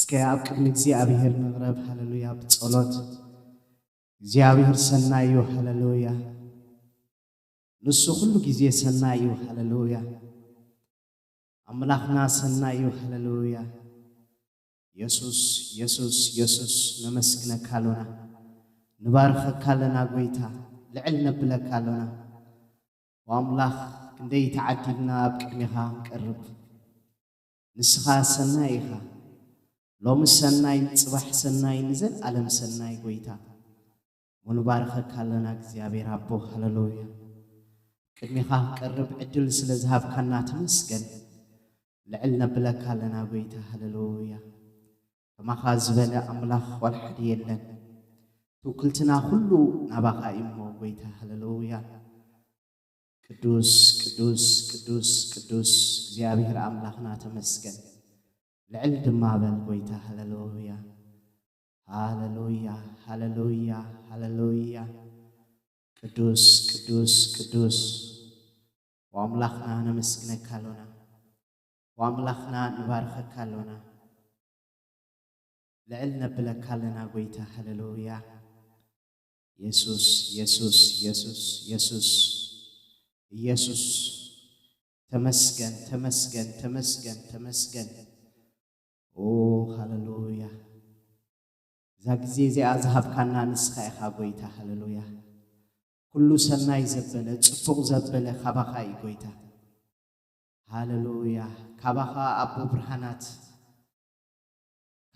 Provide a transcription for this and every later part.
سكاب كم እግዚአብሔር መቅረብ ሃሌሉያ በጸሎት እግዚአብሔር ሰናዩ ሃሌሉያ ንሱ ሁሉ ጊዜ ሰናዩ ሃሌሉያ አምላክና ሰናዩ ሃሌሉያ ኢየሱስ ኢየሱስ ኢየሱስ ነመስግነ ካሎና ንባርኸ ካለና ጎይታ ልዕል ነብለ ካሎና ወአምላክ ክንደይ ተዓዲድና በቅድሚኻ ንቀርብ ንስኻ ሰናይኻ لوم السناي صباح سناي نزل علم سناي قويتا ونبارك كلنا እግዚአብሔር አቦ ሃሌሉያ ቅድሚኻ ቀርብ ዕድል ስለ ዝሃብ ካና ተመስገን ልዕልና ብለካ ለና ጎይታ ሃሌሉያ ከማኻ ዝበለ አምላኽ ወልሐድ የለን ትውክልትና ሁሉ ናባኻ ኢሞ ጎይታ ሃሌሉያ ቅዱስ ቅዱስ ቅዱስ ቅዱስ እግዚአብሔር አምላኽና ተመስገን لعل دمابل قويتا هللويا هللويا هللويا هللويا قدوس قدوس قدوس واملاخنا نمسكنك كالونا واملاخنا نبارخك كالونا لعل نبلك كالنا قويتا هللويا يسوس يسوس يسوس يسوس يسوس تمسكن تمسكن تمسكن تمسكن Oh hallelujah زاغزي زي أذهب كنا نسخة خابويتا hallelujah كل سنة يزبله تفوق زبله خباخا يقويتا hallelujah خباخا أبو برهانات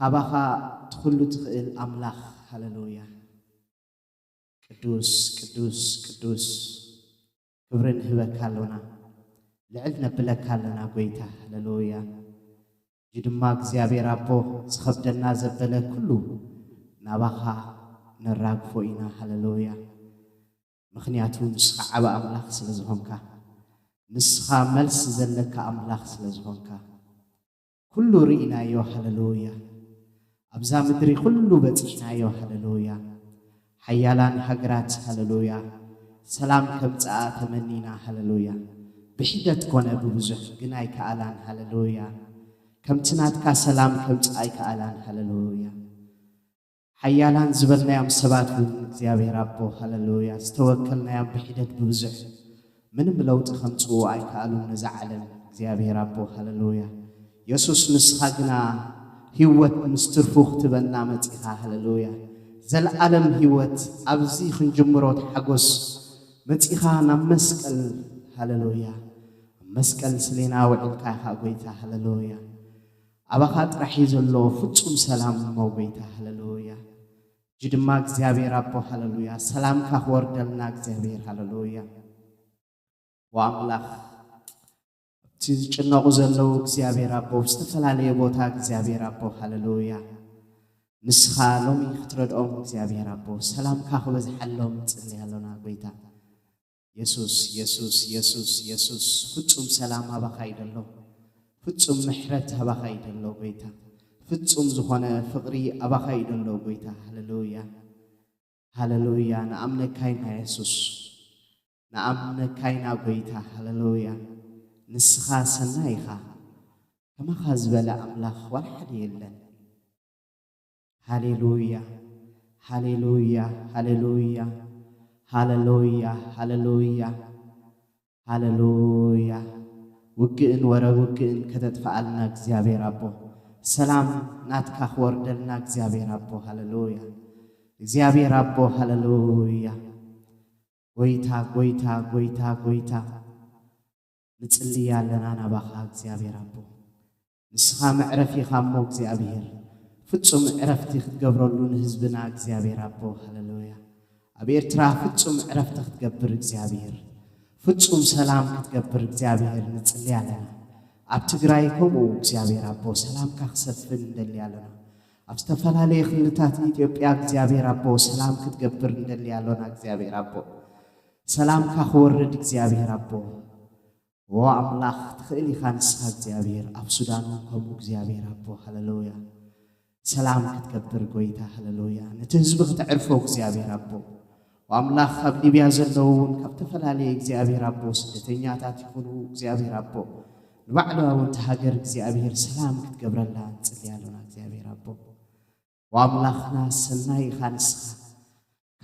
خباخا تخلو تخيل أملاخ hallelujah قدوس قدوس قدوس كبرن هوا كالونا لعلنا بلا كالونا قويتا hallelujah جدما እግዚአብሔር አቦ ዝኸብደና ዘበለ ኩሉ ናባኻ ነራግፎኢና ሃሌሉያ ምኽንያቱ ንስኻ ዓባ አምላኽ ስለ ዝኾንካ ንስኻ መልስ ዘለካ አምላኽ ስለ ዝኾንካ ኩሉ ርኢናዮ ሃሌሉያ አብዛ ምድሪ ኩሉ በፂሕናዮ ሃሌሉያ ሓያላን ሃገራት ሃሌሉያ ሰላም ከምጽአ ተመኒና ሃሌሉያ ብሒደት ኮነ ብብዙሕ ግን ኣይከኣላን ሃሌሉያ كم تناتك سلام كم تعيك آلان هللويا حيالان زبلنا يام سبات እግዚአብሔር አቦ هللويا استوكلنا يام بحدد بوزح من بلوت خمسو عيك آلون نزعلن እግዚአብሔር አቦ هللويا يسوس نسخاقنا هيوت مسترفوخ تبنا متيها هللويا زل عالم هيوت أبزي خنجمروت حقوس متيها نمسكال هللويا مسكال سلينا وعلكا حقويتا هللويا أبخات رح يزلو فتشم سلام موبيتا هللويا جدما እግዚአብሔር አቦ هللويا سلام كخور دلنا እግዚአብሔር هللويا وأملاخ تيجنا غزلو እግዚአብሔር አቦ استفلالي بوتا እግዚአብሔር አቦ هللويا نسخا لومي ختردهم እግዚአብሔር አቦ سلام كخبز حلهم تسلي هلونا قويتا يسوس يسوس يسوس يسوس فتشم سلام أبخا يدلو ፍጹም ምሕረት አባኻ ይደለው ጎይታ ፍጹም ዝኾነ ፍቅሪ አባኻ ይደለው ጎይታ ሃሌሉያ ሃሌሉያ ንአምነካይና ኢየሱስ ንአምነካይና ጎይታ ሃሌሉያ ንስኻ ሰናይኻ ከማኻ ዝበለ አምላኽ ወልሐድ የለን ሃሌሉያ ሃሌሉያ ሃሌሉያ ሃሌሉያ ሃሌሉያ ሃሌሉያ وقئن ورا وقئن كتتفعلنا እግዚአብሔር አቦ ሰላም ናትካ ወርደልና እግዚአብሔር አቦ ሃሌሉያ እግዚአብሔር አቦ ሃሌሉያ ጎይታ ጎይታ ጎይታ ጎይታ ንጽልያለና ናባኻ እግዚአብሔር አቦ ንስኻ መዕረፊ ኻሞ እግዚአብሔር ፍጹም ዕረፍቲ ክትገብረሉ ንህዝብና እግዚአብሔር አቦ ሃሌሉያ ኣብ ኤርትራ ፍጹም ዕረፍቲ ክትገብር እግዚአብሔር ፍጹም ሰላም ክትገብር እግዚአብሔር ንጽልያለና ኣብ ትግራይ ከምኡ እግዚአብሔር አቦ ሰላም ካኽሰፍን እንደልያለና ኣብ ዝተፈላልየ ክልታት ኢትዮጵያ እግዚአብሔር አቦ ሰላም ክትገብር እንደልያለና እግዚአብሔር አቦ ሰላም ካኽወርድ እግዚአብሔር አቦ ወአምላኽ ትኽእል ኢኻ ንስኻ እግዚአብሔር ኣብ ሱዳን ከምኡ እግዚአብሔር አቦ ሃሌሉያ ሰላም ክትገብር ጎይታ ሃሌሉያ ነቲ ህዝቢ ክትዕርፎ እግዚአብሔር አቦ وأملاخ خبني بيازلون كفتفلالي እግዚአብሔር አቦ ስደተኛታት ይሁኑ እግዚአብሔር አቦ نبعلوا ونتهاجر እግዚአብሔር سلام كتقبرلا نصليالونا እግዚአብሔር أبو وأملاخنا سناي خانسخ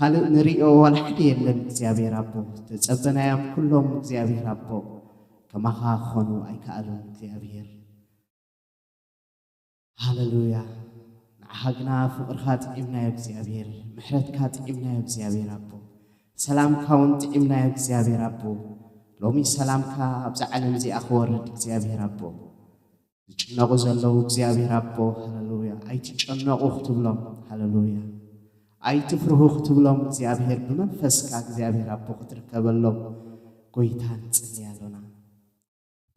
قال نريئو والحد يلن እግዚአብሔር أبو تتصبنا يام كلهم እግዚአብሔር أبو كما خانوا أي كألون እግዚአብሔር هاللويا نعهقنا فقرخات إمنا يا እግዚአብሔር محرتكات إمنا يا እግዚአብሔር أبو سلام كونت إمنا يا እግዚአብሔር أبو لومي سلام كا أبزع علم زي أخور እግዚአብሔር أبو تجنقو زلو እግዚአብሔር أبو هاللويا أي تجنقو اختب لهم هاللويا أي تفرهو اختب لهم እግዚአብሔር بمنفسك እግዚአብሔር أبو تركب لهم قويتان تسليالونا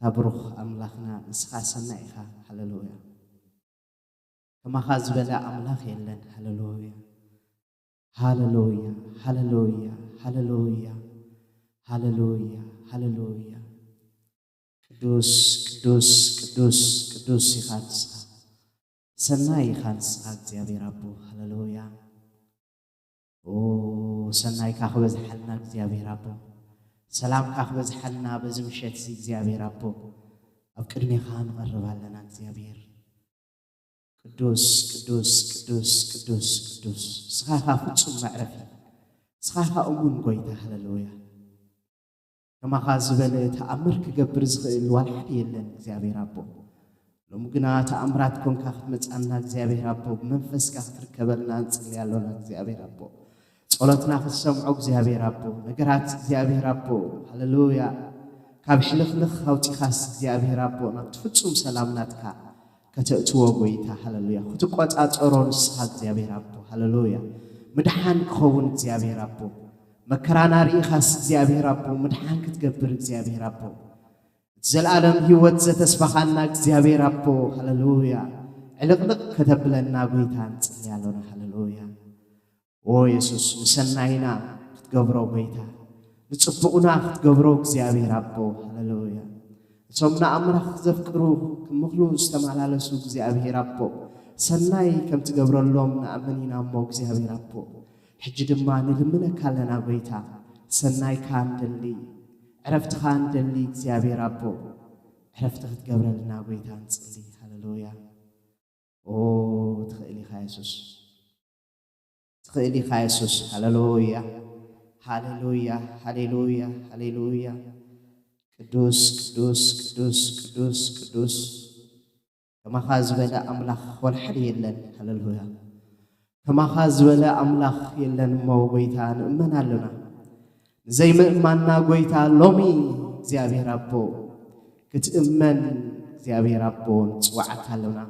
تبرخ أملاخنا نسخا سنائخا هاللويا كما خاز بلا أملاخ يلن هاللويا هاللويا هاللويا هاللويا هاللويا هاللويا قدوس قدوس قدوس قدوس يخانسخ سناي يخانسخ እግዚአብሔር أبو هاللويا سناي كاخبز حلنا እግዚአብሔር أبو سلام كاخبز حلنا بزمشت እግዚአብሔር أبو أبقرني خان غربا لنا እግዚአብሔር قدوس قدوس قدوس قدوس قدوس سخاها فتصم معرفي سخاها أمون قويتا هاللويا كما خازبل تأمرك قبر زغيل والحد يلن እግዚአብሔር أبو لو مقنا تأمراتكم كاخت متأنا እግዚአብሔር أبو بمنفس كاخت ركبلنا نصلي يالونا እግዚአብሔር أبو صلاتنا في السمع እግዚአብሔር أبو نقرات እግዚአብሔር أبو هاللويا كاب حلخلخ خوتي خاص እግዚአብሔር أبو نتفتصم سلامناتك كتأتوا قويتا هاللويا ختقوات أتورون السخاء እግዚአብሔር أبو هاللويا مدحان كخون እግዚአብሔር أبو مكرانا ريخاس እግዚአብሔር أبو مدحان كتقبر እግዚአብሔር أبو زلالم هيوت زتسبخانا እግዚአብሔር أبو هاللويا علقلق كتبلنا قويتا نصليالونا هاللويا يسوس نسناينا كتقبرو قويتا نصبقنا كتقبرو እግዚአብሔር أبو هاللويا سمنا أمرخ زفكرو كمخلو استمعلالسو እግዚአብሔር أبو سناي كم تقبرو اللوم نأمنينا مو እግዚአብሔር أبو حجي دما نلمنا كالنا قويتا سناي كان دلي عرفت خان دلي እግዚአብሔር أبو عرفت تقبر لنا قويتا نصلي هاللويا تخيلي خايسوس تخيلي خايسوس هاللويا هاللويا هاللويا هاللويا قدوس قدوس قدوس قدوس قدوس كما خاز بلا أملاخ والحد يلن هاللويا كما خاز بلا أملاخ يلن موبيتان أمنا لنا زي ما أمنا قويتا لومي እግዚአብሔር أبو كتأمن እግዚአብሔር أبو نتوعك لنا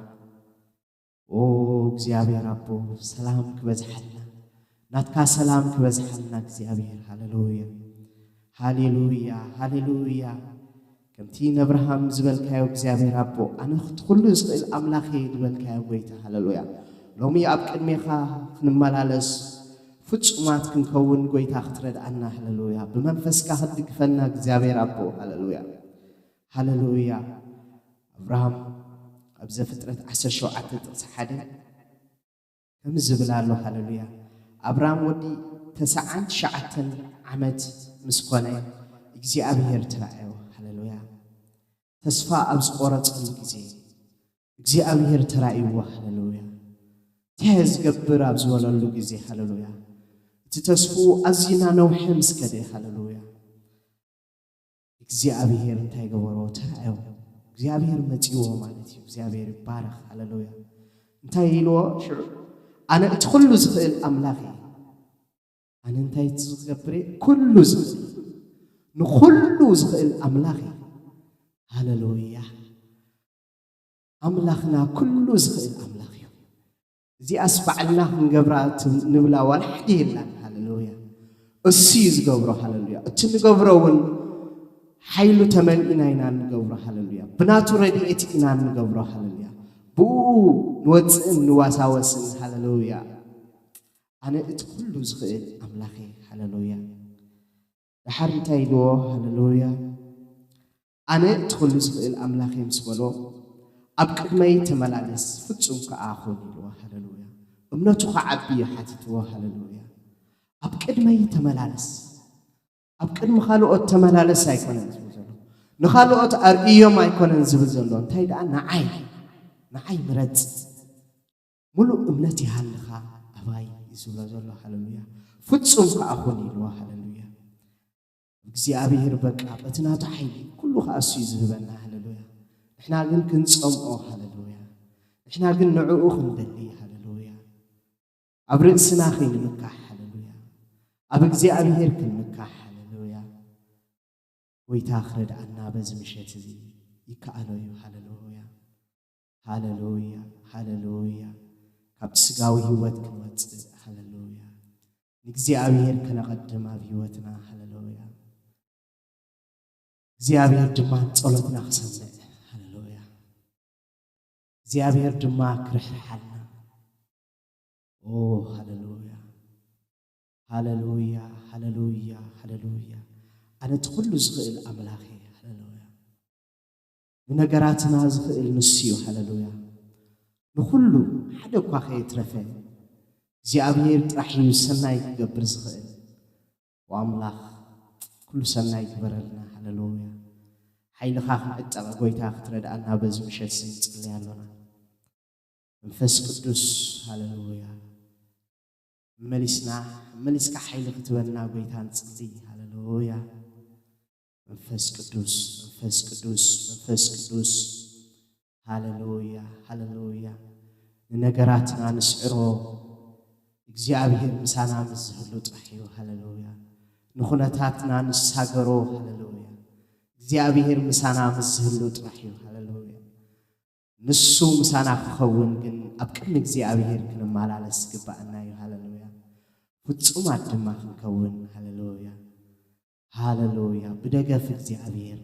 እግዚአብሔር أبو سلامك بزحلنا ناتكا سلامك بزحلنا እግዚአብሔር هاللويا هاليلويا هاليلويا كمتي نبرهام زبلكايو እግዚአብሔር أبو أنا كل زغل أملاخي زبلكايو قويتا هاللويا لومي أبقد ميخا نمالالس فتصمات كنكون قويتا اخترد عنا هاللويا بمنفسكا هدك فنا እግዚአብሔር أبو هاللويا هاللويا أبراهام أبزا فترة 10 تصحادة كم زبلالو هاللويا أبراهام ودي 9 عمد مسكونة እግዚአብሔር ترعيو هاللويا تسفى أبز قرط الجزي እግዚአብሔር ترعيو هاللويا تهز قبر أبز ولا الجزي هاللويا تتسفو أزينا نوح مسكده هاللويا እግዚአብሔር تايجورو ترعيو እግዚአብሔር متيو مالتي እግዚአብሔር بارخ هاللويا انتايلو شو أنا أدخل زخيل أملاخي أنا انتي تزغبري كل زغل نخل زغل أملاخي هاللويا أملاخنا كل زغل أملاخي زي أسبع الله نقبرات نبلا والحدي لنا هاللويا السيز قبره هاللويا أتن قبرون حيلو تملئنا إنا نقبره هاللويا بناتو رديئتي إنا نقبره هاللويا بو نوزن نواساوسن هاللويا أنا أدخل زغل أملاخي هاللويا لحرنتاي لو هاللويا أنا أدخل زغل أملاخي مسبلو أبقد ما يتملالس فتصم كأخون لو هاللويا أمنتو خعبي حتتو هاللويا أبقد ما يتملالس أبقد مخالو أتملالس هيكون نخالوت أرئيهم أيكونن زبزلون تايدا نعاي مرد ملو أمنتي هالخا أباي يسوع زلوا هاللويا فتسوم كأخوني لوا هاللويا እግዚአብሔር በቃ በትናቱ ኃይል ሁሉ ካሱ ይዝበና ሃሌሉያ እحنا ግን ክንጾምኦ ሃሌሉያ እحنا ግን ንዑኡ ክንደሊ ሃሌሉያ አብርእስና ክንምካሕ ሃሌሉያ አብ እግዚአብሔር ክንምካሕ ሃሌሉያ ወይታ ክረዳና በዚህ ምሽት እዚ ይካአለዩ ሃሌሉያ ሃሌሉያ ሃሌሉያ ካብ ስጋዊ ህይወት ክንወጽእ ሃሌሉያ እግዚአብሔር ከነቀደማ ህይወትና ሃሌሉያ እግዚአብሔር ድማ ጸሎትና ክሰምዕ ሃሌሉያ እግዚአብሔር ድማ ክርሕሓልና ኦ ሃሌሉያ ሃሌሉያ ሃሌሉያ ሃሌሉያ أنا تقول زغيل أملاخي هللويا ونجاراتنا زغيل نسيو هللويا نقوله حدا قاخي يترفع زيابير ترحيم سناي قبر زغيل وأملاخ كل سناي قبرلنا هللويا حين خاخ أتبع قويتا أخترد أنا بزمشة سنت اللي علونا منفس قدوس هللويا مليس كحيل قتبنا قويتا نتقضي هللويا منفس قدوس هاللويا هاللويا نجاراتنا نسعره እግዚአብሔር ምሳና መዝህሉ ጥሒው ሃሌሉያ ንኹነታትና ንሳገሮ ሃሌሉያ እግዚአብሔር ምሳና መዝህሉ ጥሒው ሃሌሉያ ንሱ ምሳና ክኸውን ግን አብቅም እግዚአብሔር ክንማላለስ ግባእና እዩ ሃሌሉያ ፍጹም አድማ ክንከውን ሃሌሉያ ሃሌሉያ بدغف እግዚአብሔር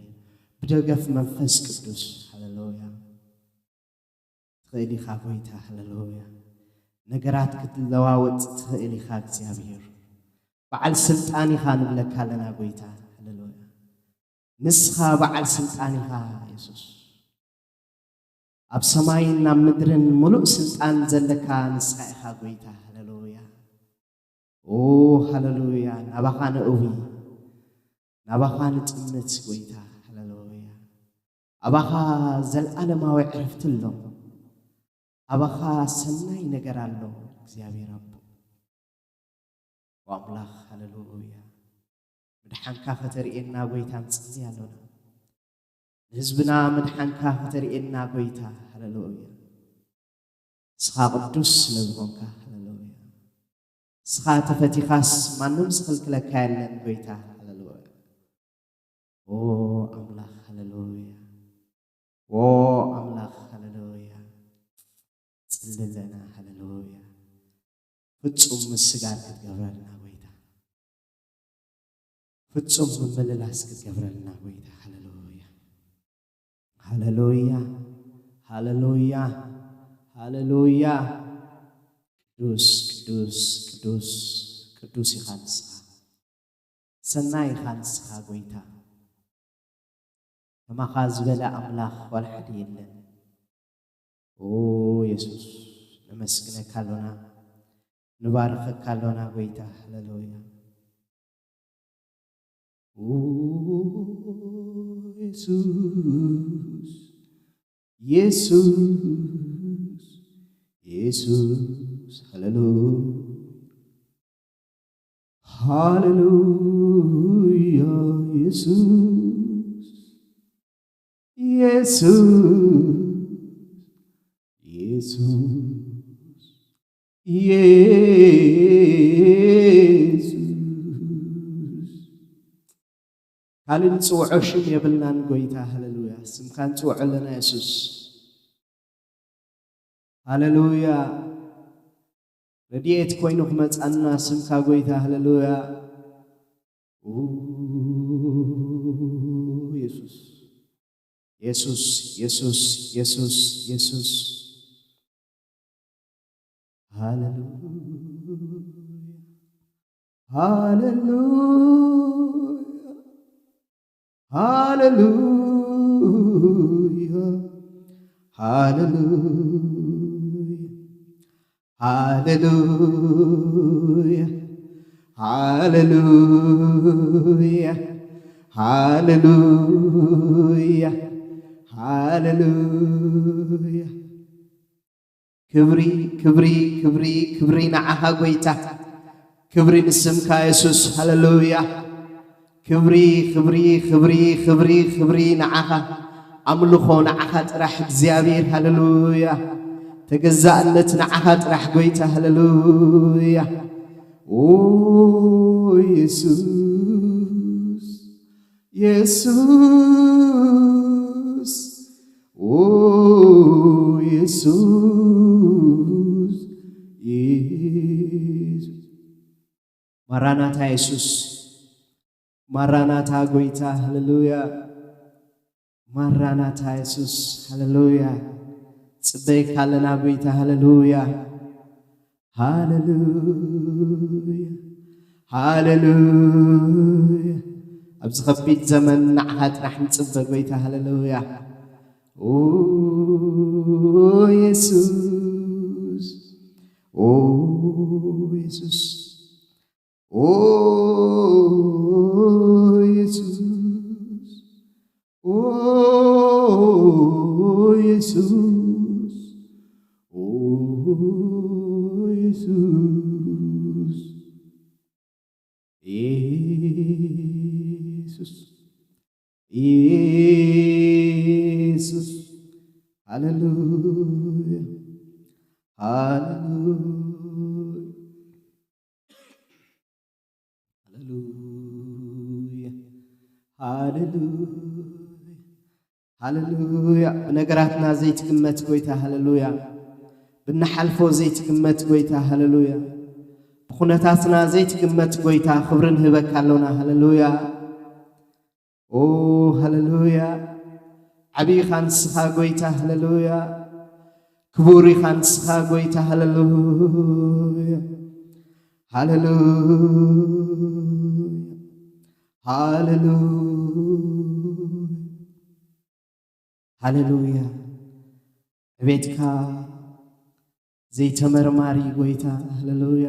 بدغف መንፈስ ቅዱስ ሃሌሉያ ትኸይሊ ኻጎይታ ሃሌሉያ ነገራት ክትለዋወጥ ትኸይሊ ኻ እግዚአብሔር በዓል ስልጣን ኢኻ ንብለካለና ጎይታ ሃሌሉያ ንስኻ በዓል ስልጣን ኢኻ ኢየሱስ ኣብ ሰማይና ምድርን ሙሉእ ስልጣን ዘለካ ንስኻ ኢኻ ጎይታ ሃሌሉያ ኦ ሃሌሉያ ናባኻ ንእዊ ናባኻ ንጥምት ጎይታ ሃሌሉያ አባኻ ዘለዓለማዊ ዕረፍትሎ አባኻ ሰናይ ነገር አለው እግዚአብሔር አብ ወአምላኽ ሃሌሉያ ምድሓንካ ከተርእየና ጎይታ እንጽልያለና ህዝብና ምድሓንካ ከተርእየና ጎይታ ሃሌሉያ ስኻ ቅዱስ ስለዝኾንካ ሃሌሉያ ስኻ ተፈቲኻስ ማንም ዝኽልክለካ የለን ጎይታ ኦ አምላኽ ሃሌሉያ ኦ አምላኽ ሃሌሉያ ጽልለና ሃሌሉያ ፍጹም ምስጋና ክትገብረልና ጎይታ ፍጹም ምልላስ ክትገብረልና ጎይታ ሃሌሉያ ሃሌሉያ ሃሌሉያ ሃሌሉያ ቅዱስ ቅዱስ ቅዱስ ቅዱስ ኢኻ ንስኻ ሰናይ ኢኻ ንስኻ ጎይታ كما زبلا أملاخ والحد يلن أوه يسوع نمسكنا كالونا نبارك كالونا ويتا هللويا أوه يسوع يسوع هللويا هللويا يسوع Jesus هل نسوع شم يبلنا نقويتا هللويا سمكان توع لنا يسوس هللويا رديت كوينو خمت أنا سمكا قويتا هللويا يسوس يسوس هاللويا هاللويا ሃሌሉያ ሃሌሉያ ክብሪ ንዓኻ ጎይታ ክብሪ ንስምካ ኢየሱስ ሃሌሉያ ክብሪ ንዓኻ ኣምልኾ ንዓኻ ጥራሕ እግዚአብሔር ሃሌሉያ ተገዛእነት ንዓኻ ጥራሕ ጎይታ ሃሌሉያ ኦ ኢየሱስ ኦ ኢየሱስ ማራናታ ኢየሱስ ማራናታ ጎይታ ሃሌሉያ ማራናታ ኢየሱስ ሃሌሉያ ጽበይ ካለና ጎይታ ሃሌሉያ ሃሌሉያ ሃሌሉያ ኣብዚ ከቢድ ዘመን ንዓኻ ጥራሕ ንጽበ ጎይታ ሃሌሉያ ኦ ኢየሱስ ኦ ኢየሱስ ኦ ኢየሱስ ኦ ኢየሱስ ኦ ኢየሱስ ኢየሱስ ሃሌሉያ ሃሌሉያ በነገራትና ዘይትግመት ጎይታ ሃሌሉያ ብናሓልፎ ዘይትግመት ጎይታ ሃሌሉያ ብኹነታትና ዘይትግመት ጎይታ ክብርን ህበካ ኣለና ሃሌሉያ ኦ ሃሌሉያ ዓቢኻ ንስኻ ጎይታ ሃሌሉያ ክቡር ኢኻ ንስኻ ጎይታ ሃሌሉያ ሃሌሉያ ቤትካ ዘይተመርማሪ ጎይታ ሃሌሉያ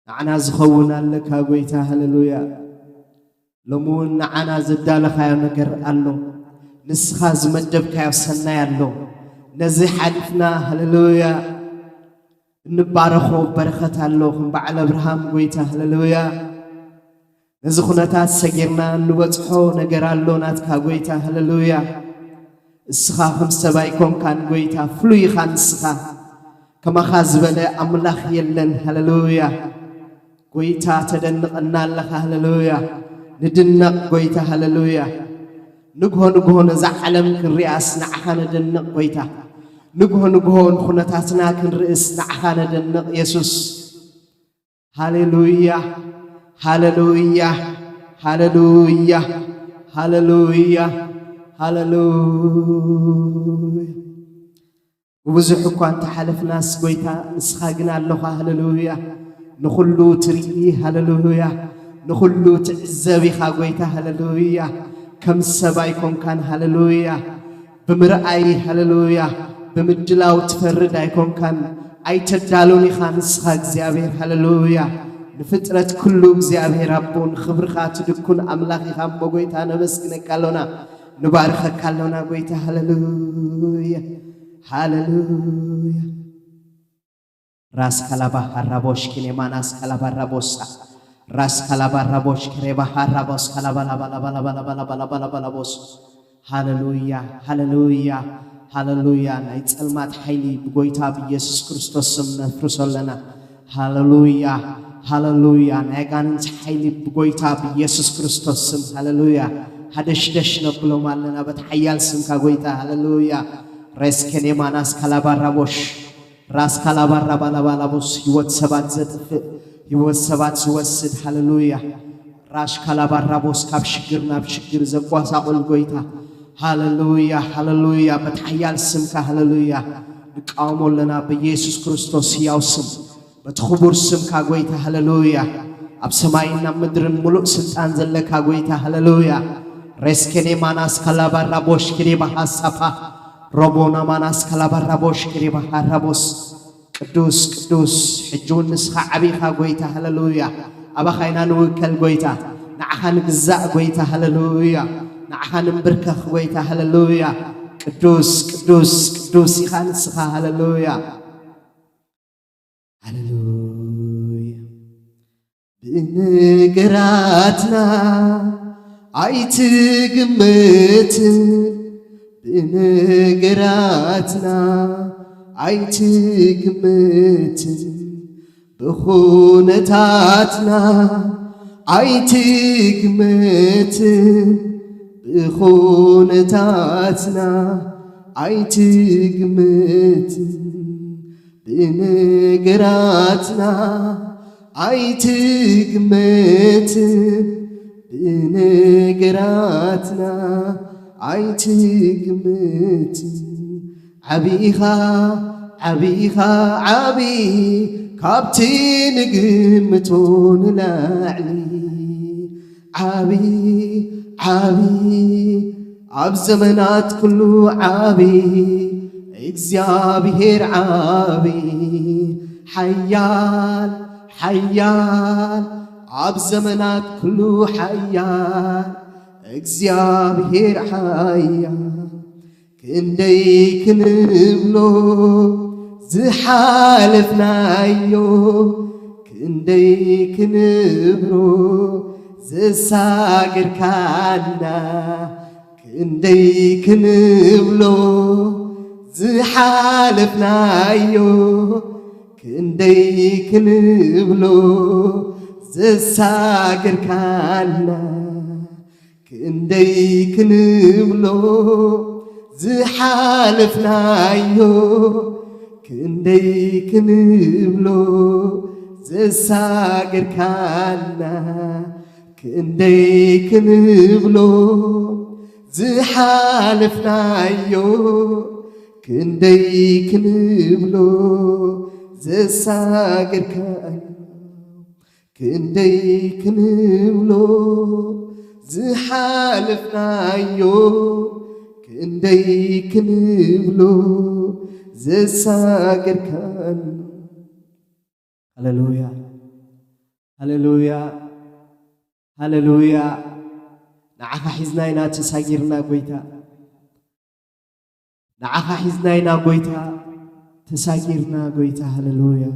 ንዓና ዝኸውን ኣለካ ጎይታ ሃሌሉያ ሎሙን ንዓና ዘዳለኻዮ ነገር ኣሎ ንስኻ ዝመደብካዮ ሰናይ ኣሎ ነዚ ሓሊፍና ሃሌሉያ እንባረኾ በረኸት ኣሎ ከም በዓል አብርሃም ጎይታ ሃሌሉያ ነዚ ኩነታት ሰጊርና እንበጽሖ ነገር ኣሎ ናትካ ጎይታ ሃሌሉያ እስኻ ከም ሰባይ ኮንካን ጎይታ ፍሉይ ኢኻ ንስኻ ከማኻ ዝበለ ኣምላኽ የለን ሃሌሉያ ጎይታ ተደንቐና ኣለኻ ሃሌሉያ ندنق قويتا هللويا نقهو نزع علم كن رئاس نعها ندنق قويتا نقهو نخونتاتنا كن رئيس نعها ندنق يسوس هللويا هللويا هللويا هللويا هللويا وبزحكو أنت حلف ناس قويتا نسخاقنا اللغة هللويا نخلو تريئي هللويا نخلو تعزبي خاقويتا هللويا كم سبايكم كان هللويا بمرأي هللويا بمجلاو تفرد ايكم كان اي تدالوني خان سخاق زيابير هللويا نفترة كلو زيابير ربون خبرخات دكون أملاخي خام بقويتا نبسكنا كالونا نبارخ كالونا قويتا هللويا هللويا راس كلابا هربوش كني ما ناس كلابا ربوسا راس كلابا ربوش كريبا هربوس كلابا لبا لبا لبا لبا لبا لبا لبا لبوس هللويا هللويا هللويا نايت المات حيلي بقويتا بيسوس كريستوس سمنا فرسولنا هللويا هللويا نايقانت حيلي بقويتا بيسوس كريستوس سم هللويا هدش دش نقلو مالنا بتحيال سم كقويتا هللويا رس كني ما ناس كلابا ربوش راس كلابا ربا لبا لبوس يوت سبات زتف يوت سبات سوسد هللويا راش كلابا ربوس كاب شكرنا بشكر زقواسا قل قويتا هللويا هللويا بتحيال سمك هللويا نقامو لنا بيسوس كريستوس ياو سم بتخبر سمك قويتا هللويا أبسماينا مدرن ملوك سلطان زلك قويتا هللويا رسكني ماناس كلابا ربوش كريبا حسفا ربونا ماناس كلابا ربوش كريبا حربوس قدوس قدوس حجون نسخة عبيخا قويتا هللويا أبا خينا نوكل قويتا نعخان جزاء قويتا هللويا نعخان بركخ قويتا هللويا قدوس قدوس قدوس يخان سخا هللويا هللويا بنقراتنا عيتقمت بنقراتنا عيتقمت بخونتاتنا عيتقمت بخونتاتنا عيتقمت بنقراتنا عيتقمت بنقراتنا عيتقمت عبيخا عبيخا عبي كابتي نقمتون لاعلي عبي عبي عب زمنات كله عبي እግዚአብሔር عبي حيال حيال عب زمنات كله حيال እግዚአብሔር حيال كندي كنبلو زحالفنايو كندي كنبرو زساقر كالنا كندي كنبلو زحالفنايو كندي كنبلو زساقر كالنا كندي كنبلو زحالفنايو كندي كنبلو زساقر كالنا كندي كنبلو زحالفنايو كندي كنبلو زساقر كالنا كندي كنبلو زحالفنايو كندي كنبلو زساقر كالنا هللويا هللويا هللويا نعخا حزناينا تساقرنا قويتا نعخا حزناينا قويتا تساقرنا قويتا هللويا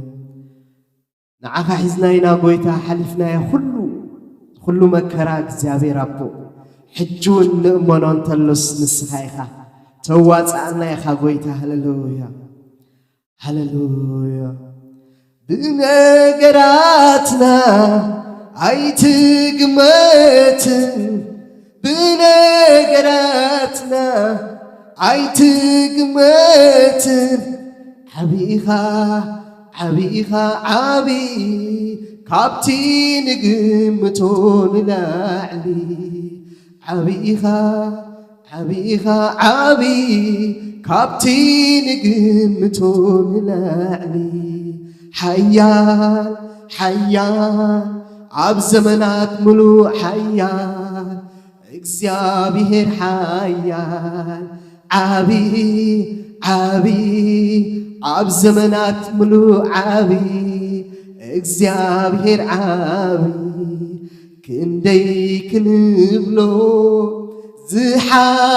نعخا حزناينا قويتا حلفنا يا خلو مكراك زيابي ربو حجون نؤمنون تلس نسخايخا توات عنا يا قويتا هللويا هللويا بنقراتنا عيتقمت بنقراتنا عيتقمت عبيخا عبيخا عبي كابتي نقمتون لاعلي عبيخا عبيخا عبي كابتي نقمتون لاعلي حيال حيال عب زمنات ملو حيال እግዚአብሔር حيال عبي عبي عب زمنات ملو عبي እግዚአብሔር عبي كندي كنبلو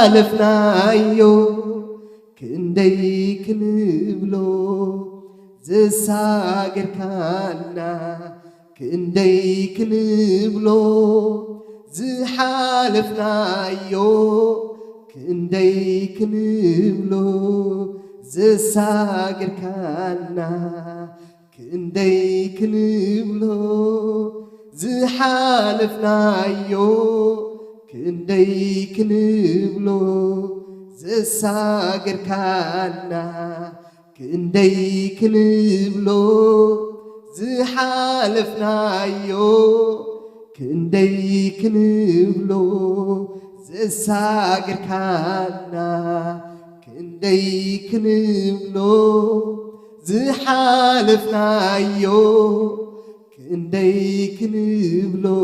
زحالفنايو كندي كنبلو زساقر كالنا كندي كنبلو زحالفنايو كندي كنبلو زساقر كالنا كندي كنبلو زحالفنايو كندي كنبلو زساقر كالنا كندي كنبلو زحالفنايو كندي كنبلو زساقر كالنا كندي كنبلو زحالفنايو كندي كنبلو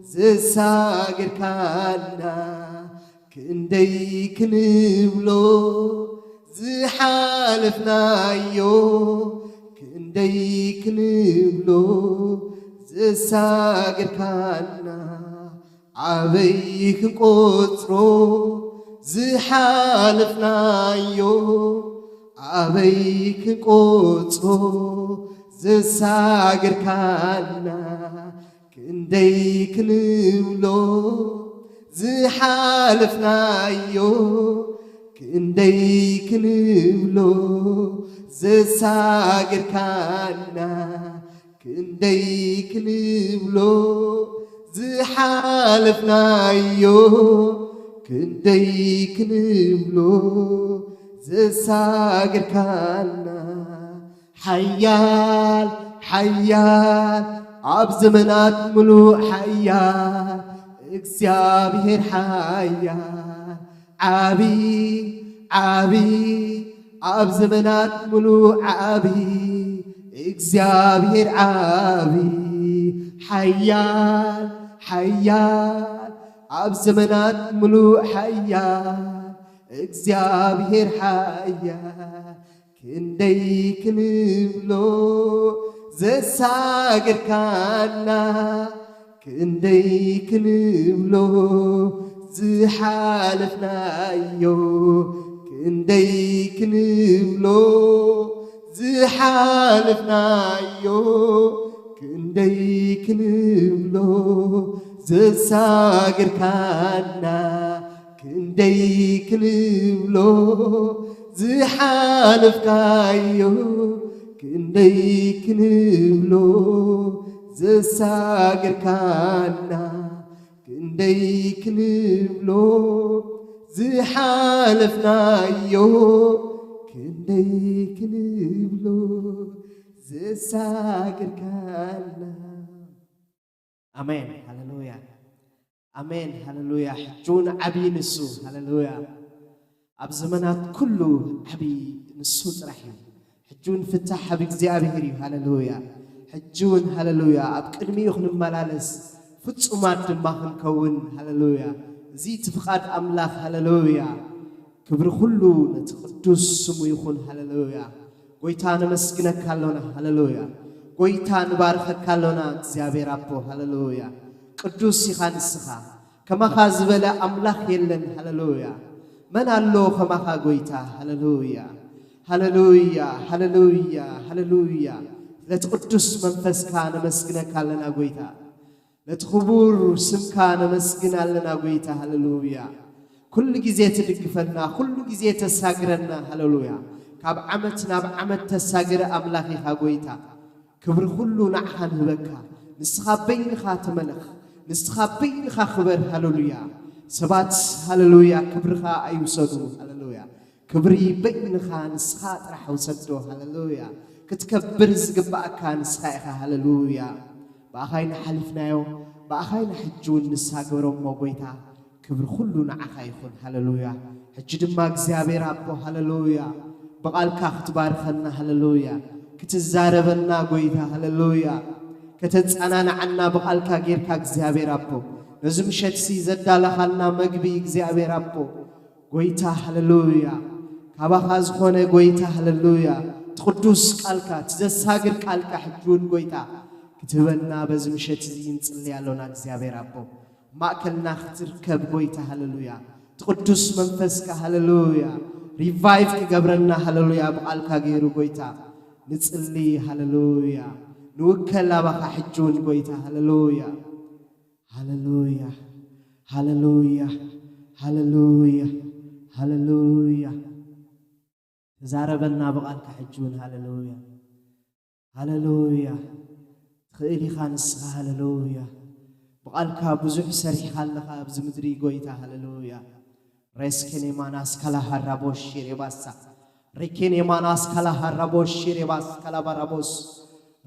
زساقر كالنا كندي كنبلو زحالفنايو كندي كنبلو زساقر كانا عبيك قطرو زحالفنا يو عبيك قطرو زساقر كانا كنديك نملو زحالفنا يو كنديك نملو زساقر كانا كنديك نملو زحالفنا يو كنديك نملو زساقر كانا حيال حيال عبزمنات ملو حيال اكسيابير حيال عابي عابي عبزمنات ملو عابي اكسيابير عابي حيال حيال عبزمنات ملو حيال اكسيابير حيال كنديك نملو زساقر كانا كنديك نملو زحالفنا يو كنديك نملو زحالفنا يو كنديك نملو زساقر كانا كنديك نملو زحالف كايو كنديك نملو زساقر كانا كنديك نملو زحالفنا يو كنديك نملو زساقر كانا آمين هللويا آمين هللويا حجون عبي نسو هللويا أبزمنات كله حبي نسوت رحيم حجون فتح حبي زيابهري هللويا حجون هللويا أبقدمي يخن ملالس فتسومات دماغن كون هللويا زي تفقاد أملاك هللويا كبر كله نتقدس سمو يخون هللويا قويتان مسكنك كالونا هللويا قويتان بارخك كالونا زيابي ربو هللويا قدوس يخان السخا كما خازبلا أملاك يلن هللويا من الله كما خاقويتا هللويا هللويا هللويا هللويا لتقدس منفس كان مسكنك لنا قويتا لتخبور سم كان مسكنا لنا قويتا هللويا كل جزية تدقفنا كل جزية تساقرنا هللويا كاب عمتنا بعمت تساقر أملاكي خاقويتا كبر كله نعخان هبكا نسخابين خاتملخ نسخابين خاخبر هللويا سبات هللويا كبرخا أيوسدو هللويا كبري بين خان سخات راح وسدو هللويا كتكبر زقبا كان سخايخا هللويا بأخاين حلفنا يو بأخاين حجون نساقورو موبويتا كبر كله نعخا يخون هللويا حج دماغ زيابي رابو هللويا بقالكا ختبارخنا هللويا كتزاربنا قويتا هللويا كتزعنانا عنا بقالكا غيركا زيابي رابو نزم شتسي زدال خلنا مقبي እግዚአብሔር አቦ ጎይታ ሃሌሉያ ካባኻዝ ኾነ ጎይታ ሃሌሉያ ቅዱስ ቃልካ ትዘሳግር ቃልካ ሕጁን ጎይታ ክትበና በዝም ሸትዚ እንጽልያለና እግዚአብሔር አቦ ማእከልና ክትርከብ ጎይታ ሃሌሉያ ቅዱስ መንፈስካ ሃሌሉያ ሪቫይቭ ክገብረና ሃሌሉያ በቃልካ ገይሩ ጎይታ ንጽሊ ሃሌሉያ ንውከላ ባኻ ሕጁን ጎይታ ሃሌሉያ Hallelujah, hallelujah, hallelujah, hallelujah. زاربنا بقالك حجون hallelujah, hallelujah. خيلي خانس hallelujah. بقالك بزح سري خالك بزمدري قويتا hallelujah. ريسكني ما ناس كلا هربوش شيري باسا. ريكني ما ناس كلا هربوش شيري باس كلا برابوس.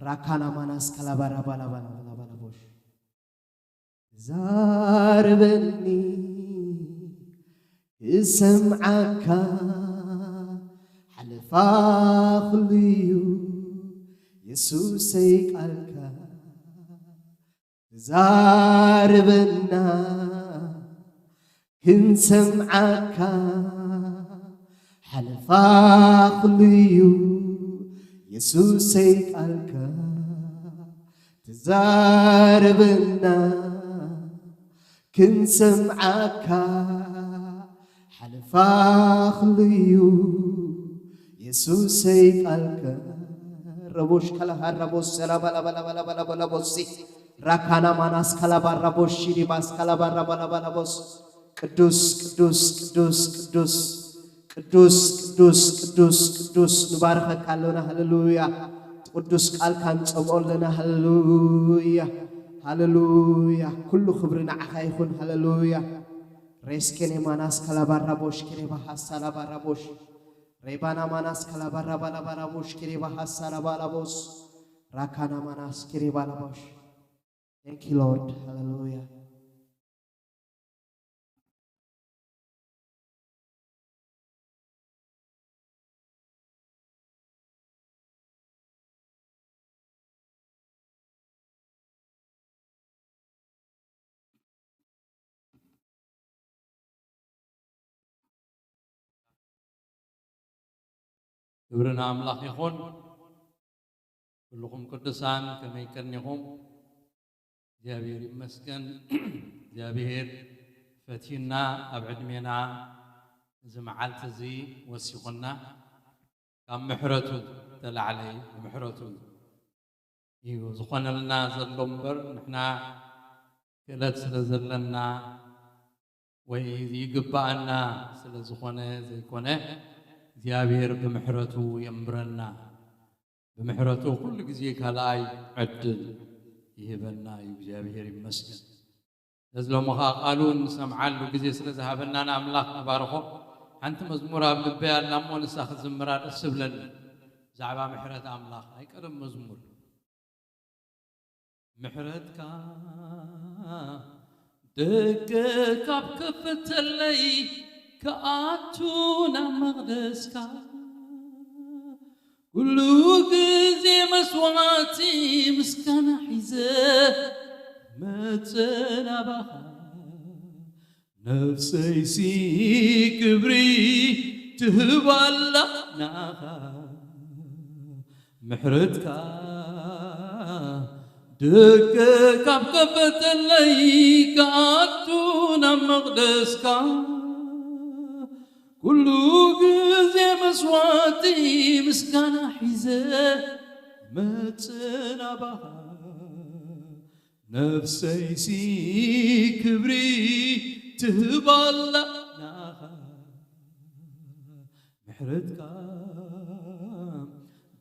راكانا ما ناس كلا برابالا بلا بوش. زاربني اسمعك حلفا خليو يسوسي قالك زاربنا كن سمعك حلفا خليو يسوسي قالك كزاربنا كنسمعك حلفا خليو يسوسي قالك ربوش كلا ربوش سلا بلا بلا بلا بلا بلا بوسي راكانا ماناس كلا بار ربوش شيري باس كلا بار بلا بلا بوس قدوس قدوس قدوس قدوس قدوس قدوس قدوس قدوس نبارك كالونا هللويا قدوس قال كان صمول لنا هللويا هللويا كل خبرنا عخايخون هللويا ريسكني ماناس كلا بار ربوش كري باس سلا بار ربوش ريبانا ماناس كلا بارا بالا بالا بوش كري بحسارا بالا بوس راكانا ماناس كري بالا بوش. Thank you Lord. Hallelujah. كبرنا أملاك يخون كلكم قدسان كما يكرنهم جابير مسكن جابير فتينا أبعد منا زمعلت زي وسيقنا كم محرتو تلا علي محرتو يوزقنا لنا زلمبر نحنا كلت سلزلنا ويذي قبعنا سلزقنا زي كونه እግዚአብሔር በመሕረቱ የምረና በመሕረቱ ሁሉ ጊዜ ከላይ ዕድል ይህበና እግዚአብሔር ይመስገን ለዝለሞ ቃሉን ሰምዓሉ ጊዜ ስለዝሃበና አምላክ ባርኾ አንተ መዝሙር ኣብ ልቤ ያላሞ ንሳኽ ዝምራ ደስ ብለኒ ዛዕባ ምሕረት አምላክ አይቀርም መዝሙር ምሕረትካ ደገ ካብ ከፍተለይ كأتونا مقدسك كل جزء مسواتي مسكن حزة ما تنبها نفسي سي كبري تهبلا ناها محرتك دك كبكبت لي كأتونا مقدسك كل جزء مسواتي مسكن حزة ما تنبها نفسي سي كبري تهبلا ناها محرتك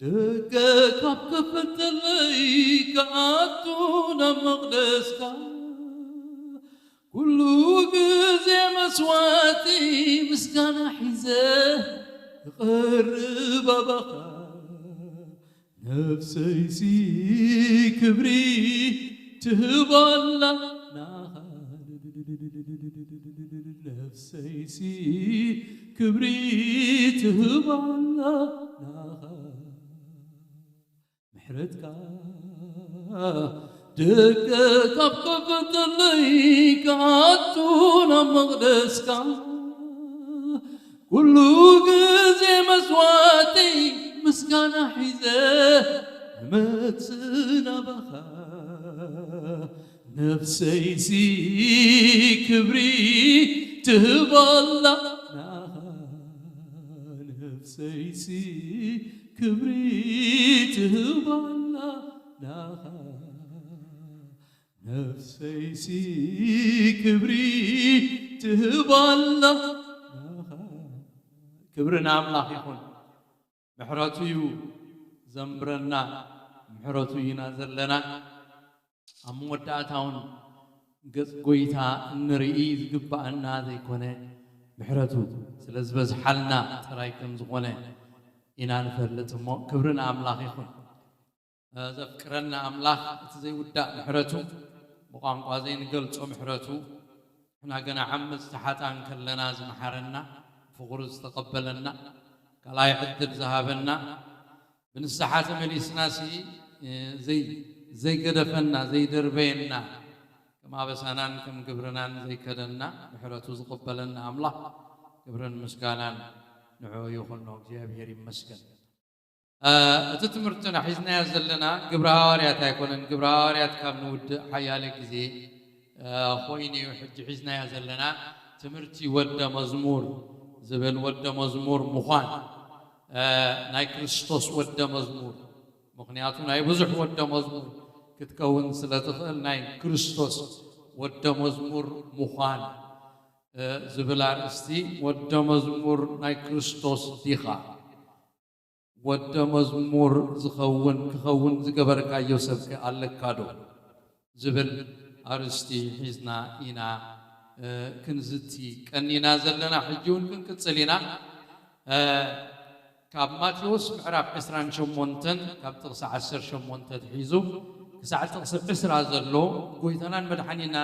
دقك بكفت ليك عطونا مقدسك كل جزء مسواتي مسكن حزة قرب بقى نفسي سي كبري تهبلا نفسي سي كبري تهبلا محرتك دقك بكفت ليك عطونا مقدسك كل جزء مسواتي مسكن حزة ما تنبها نفسي سي كبري تهبلا نفسي سي كبري تهبلا نفسي سي كبري تهبلا كبرنا أملاك يكون محراتيو زمبرنا محراتو ينازل لنا أموداتاون قويتا نرئي قبعنا ذي كونه محراتو سلزبز حالنا ترايكم زغونه إنا نفرلتمو كبرنا أملاك يكون ذكرنا أملاك تزي ودا محراتو بقام قازين قلت محراتو احنا قنا عمز تحت عنك لنا زمحرنا فغرز تقبلنا كلا يعدل ذهابنا من الساحات مليسناسي زي قدفنا زي دربينا كما بسانان كم قبرنا زي كدنا محراتو تقبلنا أملاك قبرنا مسكانا نعو يخلنا جابير مسكن تتمرتنا حزنا زلنا قبر هواريات هيكونن قبر هواريات كم نود حيالك زي خويني وحج حزنا زلنا تمرتي ود مزمور زبل ود مزمور مخان ناي كريستوس ود مزمور مخنياتو ناي بزح ود مزمور كتكون سلتخل ناي كريستوس ود مزمور مخان زبلار استي ود مزمور ناي كريستوس ديخا ود مزمور زخون كخون زقبرك يوسف كالك كادو زبل أرستي حزنا إنا كنزتي كنينا زلنا حجون كنكتسلينا كاب ماتيوس معرف عسران شمونتن كاب تغسع عسر شمونتن حيزو كساعة تغسع عسرا زلو قويتنا مدحنينا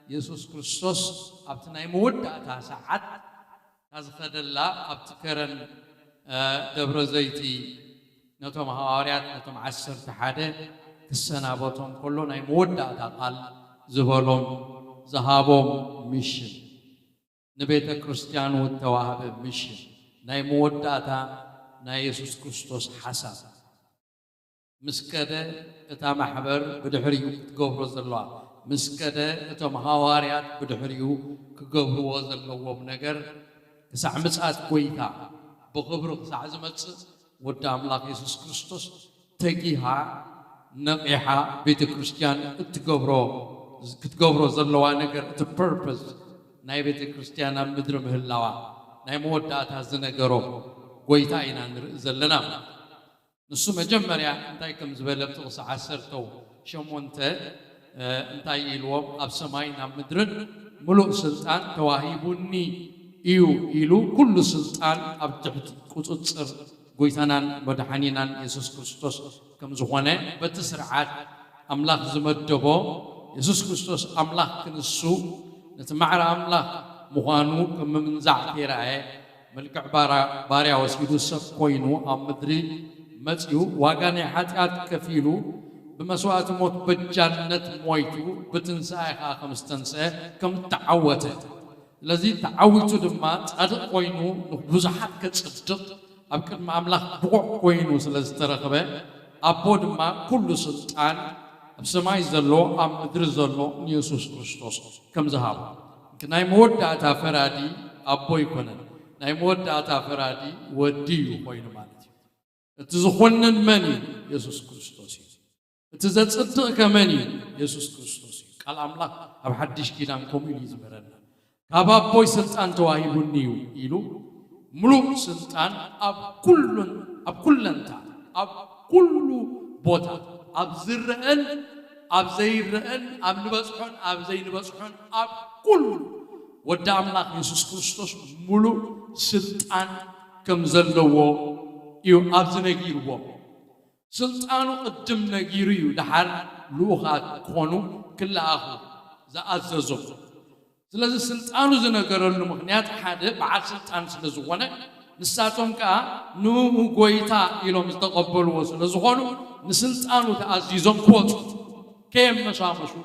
يسوس كريستوس أبتنا يمود ساعات تزخد الله أبتكرن دبر زيتي نتوم هواريات نتوم عسر تحاده كسنا بوتهم كلنا يمود قال زبالهم زهابهم ميشن نبيت كريستيان والتواهب ميشن ناي موداتا ناي يسوس كريستوس حسن مسكده اتا محبر بدحريو تقبرو زلوا مسكده اتا هواريات بدحريو كقبرو زلوا بنجر كسع مسات كويتا بقبرو كسع زمت ود املاك يسوس كريستوس تجيها نقيحة بيت كريستيان كتقبرو زلوا نجر ات purpose ناي بيت كريستيان مدر مهلاوا ناي مودات هزنجرو قويتا إنا زلنا نسو مجمريا انتاي كم زبالة بتغص عسرتو شمونتا انتاي إلوام أبسماينا مدرن ملوء سلطان تواهيبوني إيلو كل سلطان أبتحت كتتصر قويتانان بدحانينان يسوس كريستوس كم زخوانا بتسرعات أملاك زمدبو يسوس كريستوس أملاك كنسو نتمعر أملاك مغانو كم من زعتيرا ملك باريا وسيدو سكوينو أم مدري متيو واغاني حاتيات كفيلو بمسوات موت بجنة مويتو بتنسايخا خمستنسا كم تعوتت الذي تعوتو دمات أدق كوينو بزحات كتصدق أبكر ما أملاك بوع كوينو سلسترقبه أبو دما كل سلطان بسماي زلو أم مدري زلو نيسوس كريستوس كم زهاب كناي مود داتا فرادي أبو يكونن ناي مود داتا فرادي وديو كوينو مالتي تزخونن مني يسوس كريستوس تزتصدق كمني يسوس كريستوس قال أملاك أب حدش كيدان كوميلي زمرنا كابا بوي سلطان تواهيبونيو إلو ملوك سلطان أب كلنتا أب كل بوتا أب زرئن أب زيرئن أب نبصحن أب زي نبصحن أب كل ودا أملاك يسوس كريستوس ملوك سلطان كم زلوا يو أب زنجيروا سلطانو قدم نجيريو دحر لوغات كونو كل آخر زأززو سلازي سلطانو زنجرلو مغنيات حادة بعد سلطان سلازوانا نساتهم كا نو غويتا إلهم استقبلوا سلازوانو نسلطانو تأزيزهم كوتو كيم مشامشو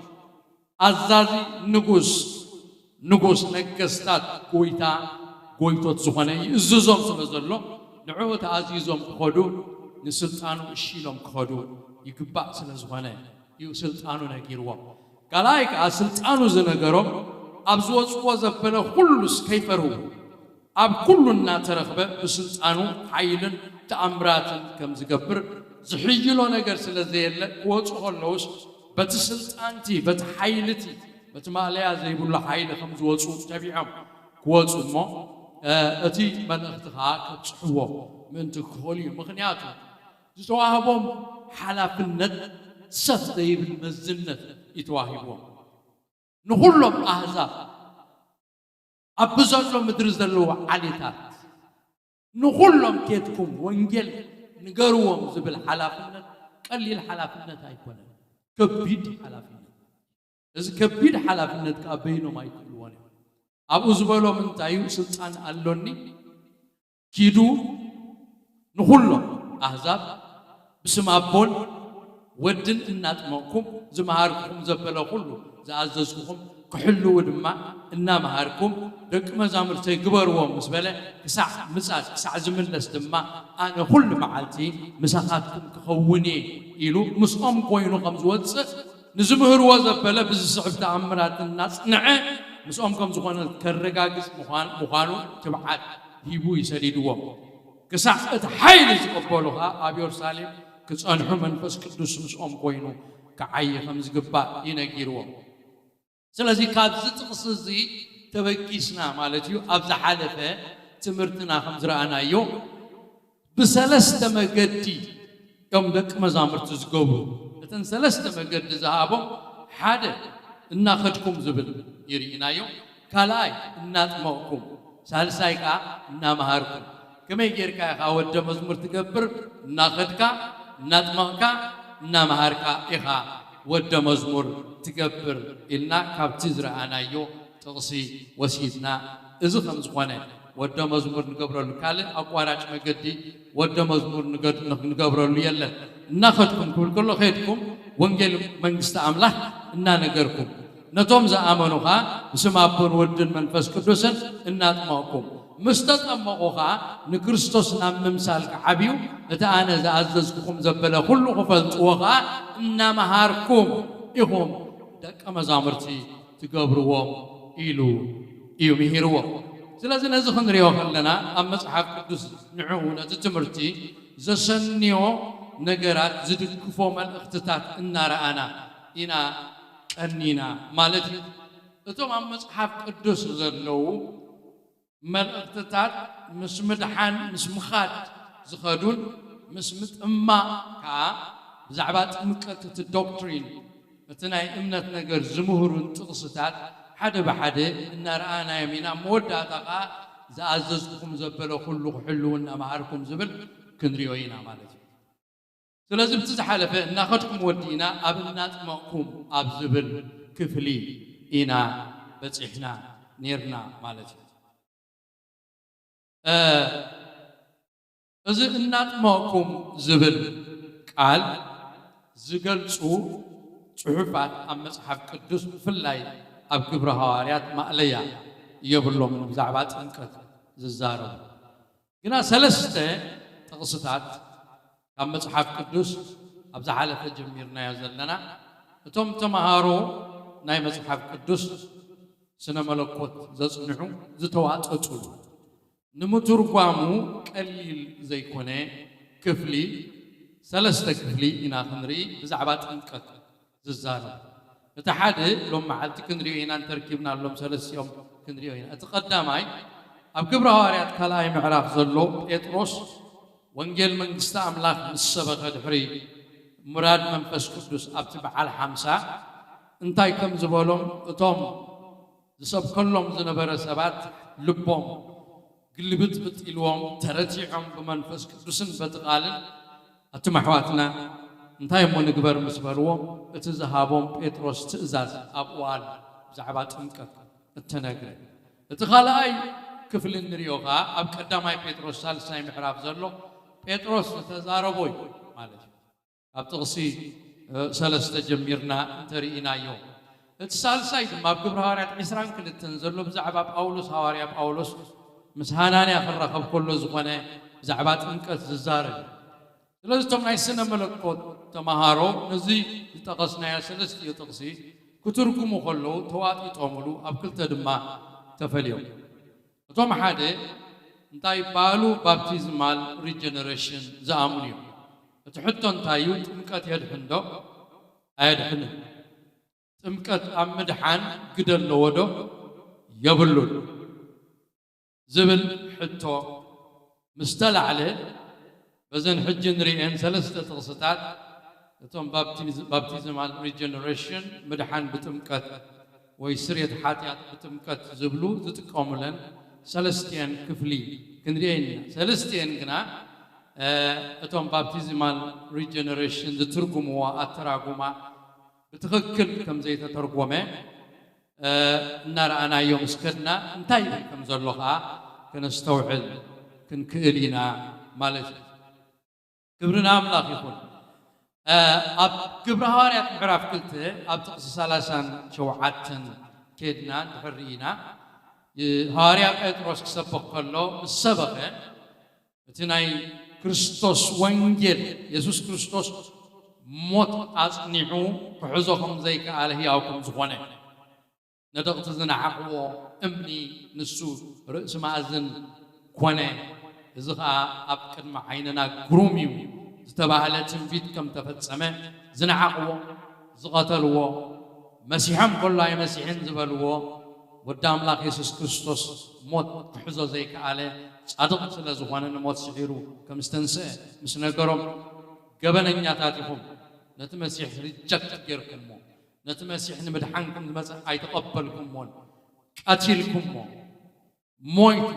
أزازي نغوس نكستات غويتو تزوانا يززهم سلازلو نعو تأزيزهم كودو نسلطانو الشيلهم كودو يكبع سلازوانا يو سلطانو نجيروا قالايك سلطانو زنجرهم أبزوج وزبنا كلش كيفرو أب كلنا ترخبه بسلطانو حيلن تأمرات كم زقبر زحيلو نجر سلازيل قوت خلوش بتسلطانتي بتحيلتي بتماليا زي بقول حيل خمس وصو تبيعهم قوت ما أتي من اختها كتصحوه من تخولي مغنياتو زتواهبهم حلف الند سفدي بالمزنة يتواهبهم نقولهم أحزاب أبزرلهم مدرزلوا عليتات نقولهم كيتكم وانجل نقروهم زبل حلافنا قليل حلافنا تايكونا كبيد حلافنا إذا كبيد حلافنا تكابينو ما يقولون أبو زبلوا من تايو سلطان اللوني كيدو نقولهم أحزاب بسم أبون ودن እናጥመኩም ዝመሃርኩም ዘበለ ሁሉ ዝኣዘዝኩኩም ክሕልው ድማ እናመሃርኩም ደቂ መዛሙርተይ ግበርዎም ምስ በለ ክሳዕ ምጻት ክሳዕ ዝምለስ ድማ ኣነ ኩሉ መዓልቲ ምሳኻትኩም ክኸውን ኢሉ ምስኦም ኮይኑ ከም ዝወፅእ ንዝምህርዎ ዘበለ ብዝስዕብ ተኣምራት እናጽንዐ ምስኦም ከም ዝኾነ ከረጋግጽ ምዃኑ ትብዓት ሂቡ ይሰዲድዎም ክሳዕ እቲ ሓይሊ ዝቕበሉ ኸኣ ኣብ ኢየሩሳሌም ክጸንሑ መንፈስ ቅዱስ ምስኦም ኮይኑ ክዓይ ከም ዝግባእ ይነጊርዎም ስለዚ ካብዚ ጥቕሲ እዚ ተበጊስና ማለት እዩ ኣብ ዝሓለፈ ትምህርትና ከም ዝረኣናዮ ብሰለስተ መገዲ እዮም ደቂ መዛሙርቲ ዝገብሩ እተን ሰለስተ መገዲ ዝሃቦም ሓደ እናኸድኩም ዝብል ይርኢናዮ ካልኣይ እናጥመቕኩም ሳልሳይ ከዓ እናመሃርኩም ከመይ ጌርካ ኢኻ ወደ መዝሙር ትገብር እናኸድካ እናጥመቕካ እናመሃርካ ኢኻ ወደ መዝሙር ትገብር ኢልና ካብቲ ዝረኣናዮ ጥቕሲ ወሲድና እዚ ከም ዝኾነ ወደ መዝሙር ንገብረሉ ካልእ ኣቋራጭ መገዲ ወደ መዝሙር ንገብረሉ የለን እናኸድኩም ክብል ከሎ ኸድኩም ወንጌል መንግስቲ ኣምላኽ እናነገርኩም ነቶም ዝኣመኑ ኸኣ ብስም ኣቦን ወድን መንፈስ ቅዱስን እናጥመቕኩም ምስ ተጠመቑ ኸኣ ንክርስቶስ ናብ ምምሳል ክዓብዩ እቲ ኣነ ዝኣዘዝኩኹም ዘበለ ኩሉ ክፈልጥዎ ኸኣ እናመሃርኩም ኢኹም ደቀ መዛሙርቲ ትገብርዎም ኢሉ እዩ ምሂርዎም ስለዚ ነዚ ክንሪኦ ከለና ኣብ መጽሓፍ ቅዱስ ንዕኡ ነቲ ትምህርቲ ዘሰንዮ ነገራት ዝድግፎ መልእኽትታት እናረኣና ኢና ቀኒና ማለት እዩ እቶም ኣብ መጽሓፍ ቅዱስ ዘለዉ መልእኽትታት ምስ ምድሓን ምስ ምኻድ ዝኸዱን ምስ ምጥማቕ ከዓ ብዛዕባ ጥምቀት እቲ ዶክትሪን እቲ ናይ እምነት ነገር ዝምህሩን ጥቕስታት ሓደ ብሓደ እናረኣናዮም ኢና መወዳእታ ከዓ ዝኣዘዝኩኹም ዘበለ ኩሉ ክሕልው እናመሃርኩም ዝብል ክንሪኦ ኢና ማለት እዩ ስለዚ ብቲ ዝሓለፈ እናኸድኩም ወዲእና ኣብ እናጥመቕኩም ኣብ ዝብል ክፍሊ ኢና በፂሕና ነርና ማለት እዩ እዚ እናጥመቕኩም ዝብል ቃል ዝገልጹ ጽሑፋት ኣብ መጽሓፍ ቅዱስ ብፍላይ ኣብ ግብረ ሐዋርያት ማእለያ የብሎምን ብዛዕባ ጥምቀት ዝዛረቡ ግና ሰለስተ ጥቕስታት ካብ መጽሓፍ ቅዱስ ኣብ ዝሓለፈ ጀሚርናዮ ዘለና እቶም ተምሃሮ ናይ መጽሓፍ ቅዱስ ስነ መለኮት ዘጽንዑ ዝተዋጠጡሉ ንምትርጓሙ ቀሊል ዘይኮነ ክፍሊ ሰለስተ ክፍሊ ኢና ክንርኢ ብዛዕባ ጥምቀት ዝዛረቡ እቲ ሓደ ሎም መዓልቲ ክንሪኦ ኢና እንተርኪብና ሎም ሰለስቲኦም ክንሪኦ ኢና እቲ ቀዳማይ ኣብ ግብረ ሐዋርያት ካልኣይ ምዕራፍ ዘሎ ጴጥሮስ ወንጌል መንግስቲ ኣምላኽ ምስ ሰበኸ ድሕሪ ሙራድ መንፈስ ቅዱስ ኣብቲ በዓል 50 እንታይ ከም ዝበሎም እቶም ዝሰብከሎም ዝነበረ ሰባት ልቦም ግልብጥብጥ ኢልዎም ተረቲዖም ብመንፈስ ቅዱስን በጥቓልን ኣቱም ኣሕዋትና እንታይ እሞ ንግበር ምስ በልዎም እቲ ዝሃቦም ጴጥሮስ ትእዛዝ ኣብ እዋን ብዛዕባ ጥምቀት እተነግረ እቲ ካልኣይ ክፍሊ ንሪኦ ኸኣ ኣብ ቀዳማይ ጴጥሮስ ሳልሳይ ምዕራፍ ዘሎ ጴጥሮስ ተዛረቦ እዩ ማለት እዩ ኣብ ጥቕሲ ሰለስተ ጀሚርና እንተርኢናዮ እቲ ሳልሳይ ድማ ኣብ ግብረ ሐዋርያት 22 ዘሎ ብዛዕባ ጳውሎስ ሐዋርያ ጳውሎስ ምስ ሃናንያ ክራኸብ ከሎ ዝኾነ ብዛዕባ ጥምቀት ዝዛረብ ስለዚ እቶም ናይ ስነ መለኮት ተምሃሮ ነዚ ዝጠቐስናዮ ሰለስቲዮ ጥቕሲ ክትርጉሙ ከለዉ ተዋጢጦምሉ ኣብ ክልተ ድማ ተፈልዮም እቶም ሓደ እንታይ ይበሃሉ ባፕቲዝማል ሪጀነሬሽን ዝኣምኑ እዮም እቲ ሕቶ እንታይ እዩ ጥምቀት የድሕን ዶ ኣየድሕንን ጥምቀት ኣብ ምድሓን ግደ ኣለዎ ዶ የብሉን ዝብል ሕቶ ምስ ተላዕለ በዘን ሕጂ ንሪአን ሰለስተ ጥቕስታት እቶም ባፕቲዝማል ሪጀነሬሽን ምድሓን ብጥምቀት ወይ ስርየት ሓጢኣት ብጥምቀት ዝብሉ ዝጥቀሙለን ሰለስቲአን ክፍሊ ክንሪአን ኢና ሰለስቲአን ግና እቶም ባፕቲዝማል ሪጀነሬሽን ዝትርጉምዋ ኣተራጉማ ብትኽክል ከም ዘይተተርጎመ እናረኣናዮ ምስ ከድና እንታይ ከም ዘሎ ኸኣ ክነስተውዕል ክንክእል ኢና ማለት እዩ ክብርና ኣምላኽ ይኹን أب قبر هواريات معرف قلته أب تقصي سلاسان شوعاتن كيدنا تحرينا هواريات بطرس كسبق الله السبقة تناي كريستوس وانجيل يسوس كريستوس موت أصنعو كحزوكم زي كآله ياوكم زخوانه ندقت زنا عقوة أمني نسو رأس مازن كونه إذا أبكر معيننا قروميو استباهلة تنفيد كم تفتسمه زنا عقوة زغتلوا مسيحهم كله مسيحين زبلوا قدام الله يسوع كريستوس موت حزو زي كآله صادق سلا زخوانه موت سحيرو كم استنسى مسنقرم قبل أن يعتاتهم نتمسيح رجعت غيركم نتمسيح نمدحنكم مثلا أيتقبلكم مون قتلكم مون مويت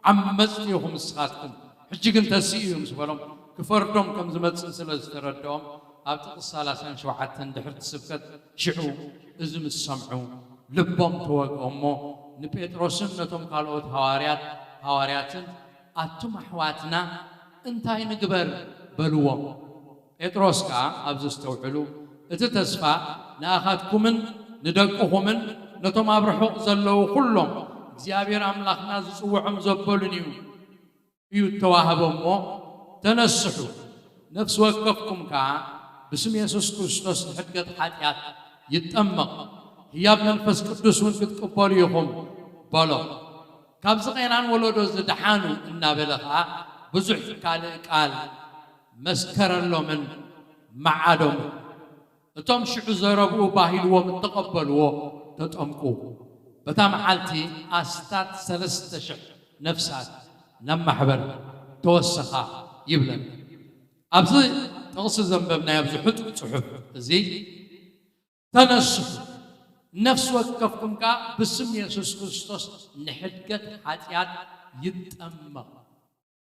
عمزتيهم سخاتكم حجكم تسيهم سبلهم كفردهم كم زمت سلسلة تردهم أبتق الصلاة شو حتى ندحر تسبكت شعو إزم السمعو لبهم توقعهم نبيتروسن نتم قالوا هواريات أتم أحواتنا انتهي نقبل بلوهم بيتروس كا أبزستوعلو اتتسفى ناخذكمن ندقوهمن نتم أبرحو زلو كلهم زيابير أملاخنا زوعهم زبولنيو يتواهبهم تنسحوا نفس وقفكم كا بسم يسوع كريستوس حقت حاتيات يتأمق هي ابن الفس قدوس ونكتقبليهم بلو كابزقينان ولدو زدحانو إنا بلغا بزح قال مسكر الله من معادم توم شعو زربو باهلو من تقبلو تتأمقو بتام حالتي أستات سلستشح نفسات نما حبر توسخا يبلن أبزي تغصي زنببنا يبزي حد صحف زي تنسخ نفس وقفكم كا باسم يسوع كريستوس نحدقت حاتيات يتأمق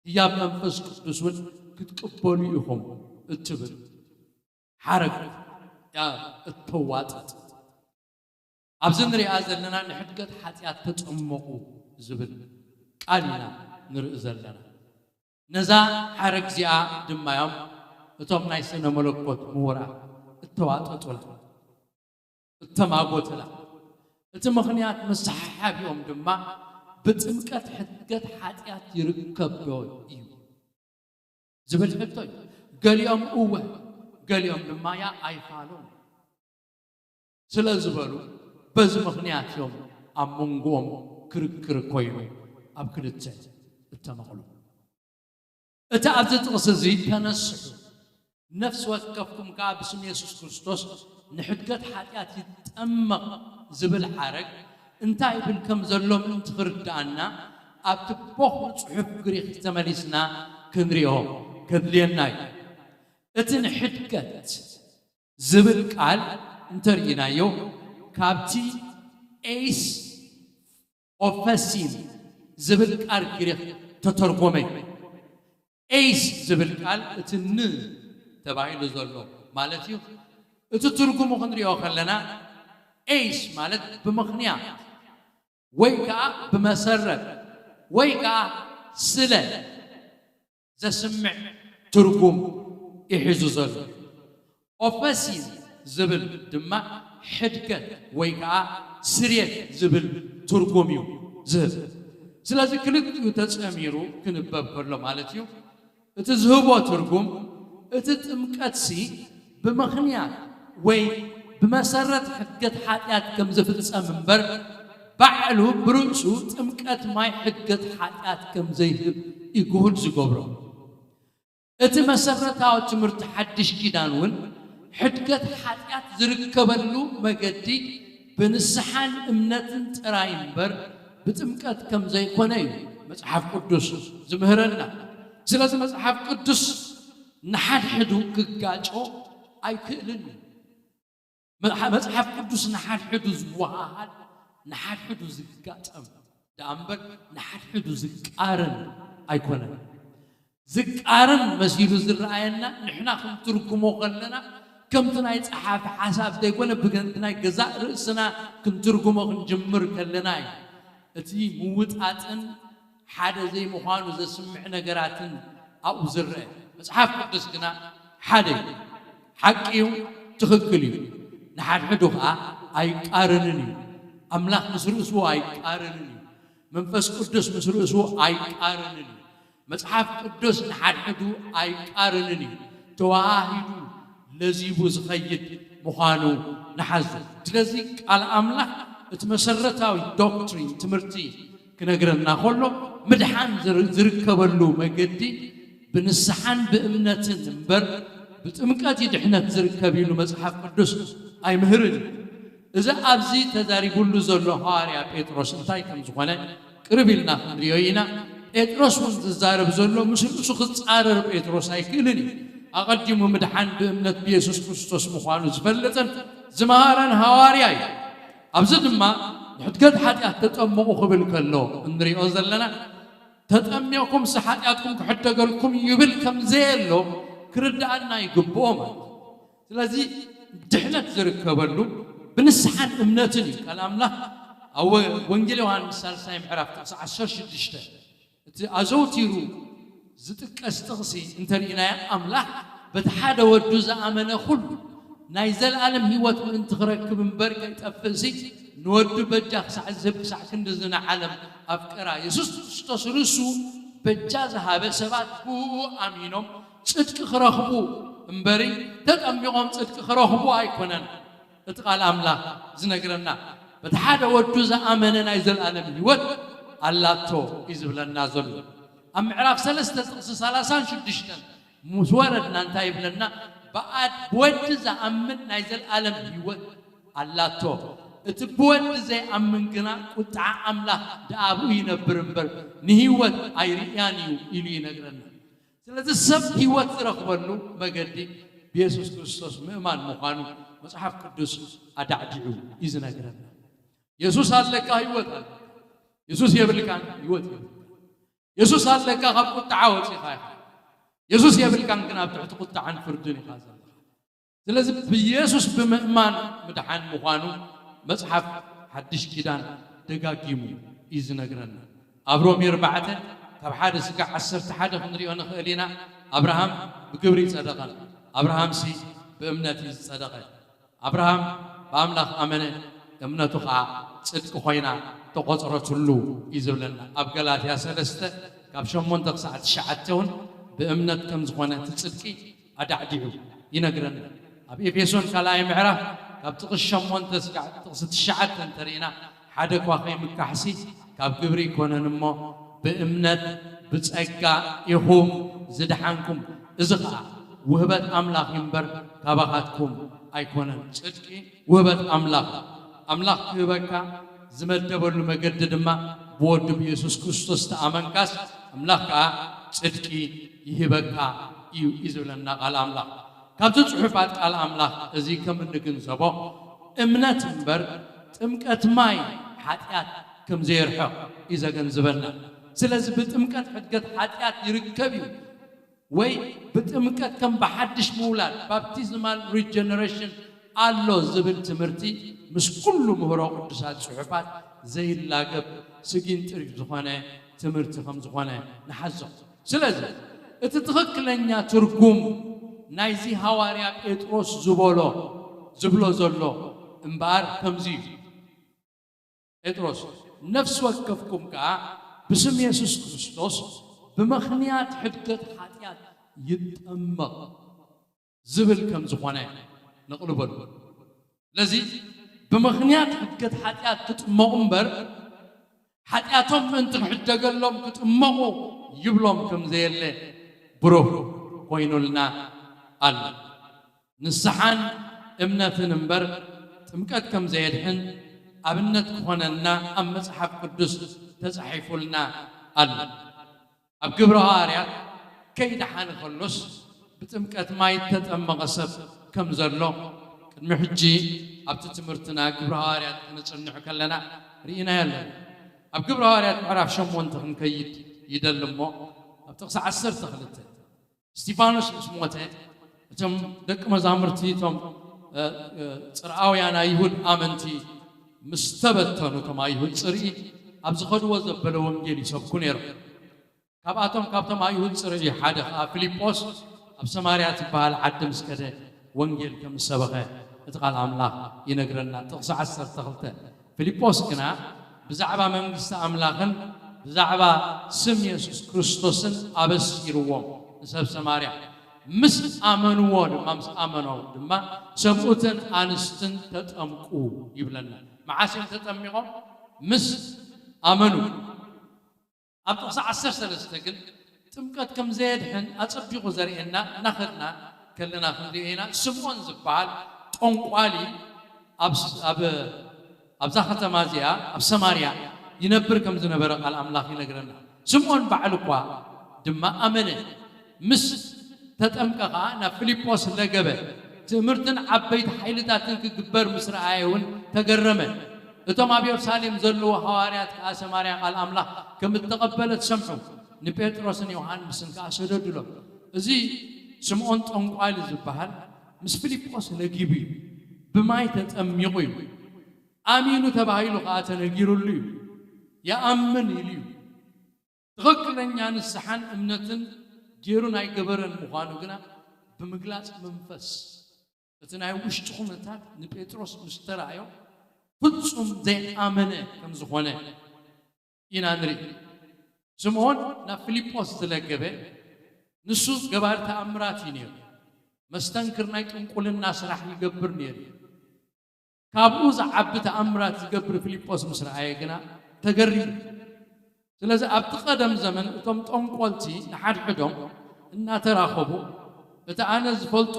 يا منفس قدوس كتقبليهم اتبل حرق يا التواطط أبزن رئاسة لنا نحدقت حاتيات تتأمقوا زبل قالنا نرئزل لنا نزا حرق زياء دمايام اتوم نايسنا ملكوت مورا التواطط ولا التماغوت لا التمخنيات مسحاب يوم دما بتمكت حدقت حاتيات يركب يو زبل حتى قال يوم قوة قال يوم دما يا ايفالون سلا زبلو بز مخنيات يوم امونغوم كركر كوينو ابكدت التمغلو اتا ابزت قصزي تنسحو نفس وقفكم كا باسم يسوع كريستوس نحدقت حاتيات يتأمق زبل حرق انتاي بالكم زلوم انت خردانا ابتبوخ صحف غريخ تمليسنا كنريهم كدليناي اتن حدقت زبل قال انترينايو كابتي ايس اوفاسيم زبل قال غريخ تترجمي ايس زبل قال اتن تبايل زلو مالتي اتترجمو خنريو خلنا ايش مالت بمخنيا ويكا بمسرد ويكا سلة زسمع ترجم يحزو زل أفسين زبل دما حدكة ويكا سرية زبل ترجميو زبل سلازي كنت تسأميرو كنباب كله مالتيو اتزهبو ترجم اتتمكتسي بمخنيا وي بمسرة حقت حاتيات كم زفت منبر بعلو برؤسو تمكت ماي حقت حاتيات كم زيهب يقول زقبرو ات مسرة او تمرت حدش كيدانون حقت حاتيات زركبلو مقدي بنسحان امنتن تراينبر بتمكت كم زي كوني مصحف قدس زمهرنا سلاز مصحف قدس نحد حدو كقاچو اي كلن مصحف قدس نحد حدو زواهال نحد حدو زقاطم دامبر نحد حدو زقارن ايكونن زقارن مسيلو زراينا نحنا كم تركمو قلنا كم تناي صحاف حساب ديكونه بغنتناي غزا رسنا كم تركمو نجمر كلنا اتي موطاطن حدا زي مخانو زسمع نغراتن او زره مصحف قدس كنا حدا حقيو تخكليو نحد حدوها أي قارنني أملاك مسرسو أي قارنني منفس قدس مسرسو أي قارنني مصحف قدس نحد حدو أي قارنني تواهدو لزيبو زخيد مخانو نحزو تلزي قال أملاك اتمسرتاوي دوكترين تمرتي كنقرنا خلو مدحان زركبلو مقدي بنسحان بأمنة تنبر بتمكاتي دحنة زركبيلو مصحف قدس أي مهرن إذا أبزي تداري قلو زلو هاريا بيتروس انتاي كم زخوانا قربيلنا ريوينا بيتروس وانتزارب زلو مسلسو خصارر بيتروس أي كلني أقدمو مدحان بأمنة بيسوس كريستوس مخوانو زفلتن زمهاران هوارياي أبزد ما حتقد حتى تتأمقوا قبل كله نري أزلنا تتأمقكم سحاتكم حتى قالكم يبل كم زيلو كرد أنا يقبوهم لذي دحنة زرك قبله بنسحن أمنتني كلام له أو وانجيلو عن مثال سايم عرفت عشر شدشته أزوتيرو زتك استغسي انت لينا أملاح بتحادى ودوز أمانة خل نايزل عالم هيوت وانت غرك من بركة تأفزي نود بجاك ساعة زبك ساعة كندزنا عالم أفكارا يسوس تسرسو بجاز هذا سبات هو أمينهم صدق خرخبو مبري تتأميهم صدق خرخبو أيقونن اتقال أملاح زنقرنا بتحادى ودوز أمانة نايزل عالم هيوت الله تو إزبلنا زل أم عرف سلسلة سلاسان شدشتن مسوردنا انتايب لنا بعد بودز أمن نايزل عالم هيوت الله تو اتبود زي أمن قنا قطع أملا دابو ينبرنبر نهيوت أيريانيو إلي نقرنا سلسل السب هيوت رخبرنو مقدي بيسوس كريستوس مؤمن مخانو مصحف قدس أدعجعو إذن نقرنا يسوس هالك هيوت يسوس يبلكان هيوت يسوس هالك هب قطع وصيخاي يسوس يبلكان قنا بتعت قطع عن فردوني خازن سلسل بيسوس بمؤمن مدحان مخانو مصحف حدش كيدان دقاقيمو إذن نقرنا أبروم يربعته كاب حادث كا عسرت حادث نريو نخلينا أبراهام بقبري صدقا أبراهام سي بأمنتي صدقا أبراهام بأملاخ أمنه أمنته قا صدق خوينا تقصرت له إذن لنا أبقلات يا سلسته كاب شمون تقصعت شعتون بأمنت كم زخونة تصدقي أدعدعو ينقرنا أبي فيسون كلاي معرف كاب تقشمون تسقع تقصد الشعات ترينا حدك واخي مكحسي كاب قبري كون نمو بأمنت بتسقع يخوم زدحانكم ازقع وهبت أملاك ينبر كابقاتكم أيكونا صدقي وهبت أملاك يبكى زمد دبر مقدد ما بود بيسوس كريستوس تأمنكاس أملاك صدقي يهبكى يزولنا قال أملاك كابتن صحفات قال أملاك أزي كم نكن سبا إمنة بر تمكت ماي حتيات كم زيرحه إذا كان زبنا سلز بتمكت حتقت حتيات يركبيو وي بتمكت كم بحدش مولاد بابتيزمال ريجنريشن الله زبل تمرتي مش كل مهرة قدسات صحفات زي اللاقب سجين ترك زخانة تمرتي خم زخانة نحزق سلز اتتغكلنيا تركم نايزي هواريا بيتروس زبلو زلو امبار كمزي بيتروس نفس وقفكم كا بسم يسوس كريستوس بمخنيات حدقة حاتيات يتأمق زبل كم زخوانه نقلبه لذي بمخنيات حدقة حاتيات تتأمق امبر حاتياتهم انت حدقة لهم تتأمقوا يبلهم كم زي اللي بروح وينو لنا الله نسحان امنة نمبر تمكت كم زيدحن أبنت خوننا أم مصحف قدس تصحيف لنا الله أبقبرها رياض كيد حان خلص بتمكت ما يتتأم غصب كم زرلو المحجي أبتتمرتنا قبرها رياض نصنع كلنا رينا يلا أبقبرها رياض عرف شمون تخن كيد يدلمو أبتقصى عسر تخلته ستيفانوس اسموته تم دك مزامرتي تم صرعاويانا يهود آمنتي مستبتنو كما يهود صرعي أبز خدوة زبالة وانجيلي سبكو نيرو كاباتهم كابتهم يهود صرعي حادث فيليبوس أب سماريات بحال عدم سكده ወንጌል ከም ሰበኸ እቲ ቃል ኣምላኽ ይነግረና ጥቕሲ 12 ፊልጶስ ግና ብዛዕባ መንግስቲ ኣምላኽን ብዛዕባ ስም ኢየሱስ ክርስቶስን ኣበሲርዎም ንሰብ ሰማርያ ምስ ኣመንዎ ድማ ምስ ኣመነው ድማ ሰብኡትን ኣንስትን ተጠምቁ ይብለና መዓስም ተጠሚቖም ምስ ኣመኑ ኣብ ጥቕሲ 13 ግን ጥምቀት ከም ዘየድሕን ኣጸቢቑ ዘርእየና እናኸድና ከለና ክንሪአና ስምዖን ዝበሃል ጠንቋሊ ኣብዛ ከተማ እዚኣ ኣብ ሰማርያ ይነብር ከም ዝነበረ ቃል ኣምላኽ ይነግረና ስምዖን ባዕሉ እኳ ድማ ኣመነ ምስ ተጠምቀኻ ናብ ፊልጶስ ለገበ ትምህርትን ዓበይቲ ሓይልታትን ክግበር ምስ ረኣየ እውን ተገረመ እቶም ኣብ ኢየሩሳሌም ዘለዉ ሐዋርያት ከዓ ሰማርያ ቃል ኣምላኽ ከም እተቐበለት ሰምዑ ንጴጥሮስን ዮሐንስን ከዓ ሰደድሎም እዚ ስምዖን ጠንቋሊ ዝበሃል ምስ ፊልጶስ ለጊቡ እዩ ብማይ ተጠሚቑ እዩ ኣሚኑ ተባሂሉ ከዓ ተነጊሩሉ እዩ يأمن إليو تغكلن السحن أمنتن جيرون أي جبرن مخانوجنا بمجلس منفس أتناي وش تخونتها نبيتروس مسترايو فتصوم زي آمنة كم زخانة ينادري سمعون نفيليبوس تلاقيه نسوس جبار تأمرات ينير مستنكر نايتون كل الناس راح يجبر نير كابوز عبد تأمرات يجبر فيليبوس مسرعي جنا تجري ስለዚህ ኣብ ተቀደም ዘመን እቶም ጠንቆልቲ ንሓድ ሕዶም እናተራኸቡ እቲ ኣነ ዝፈልጦ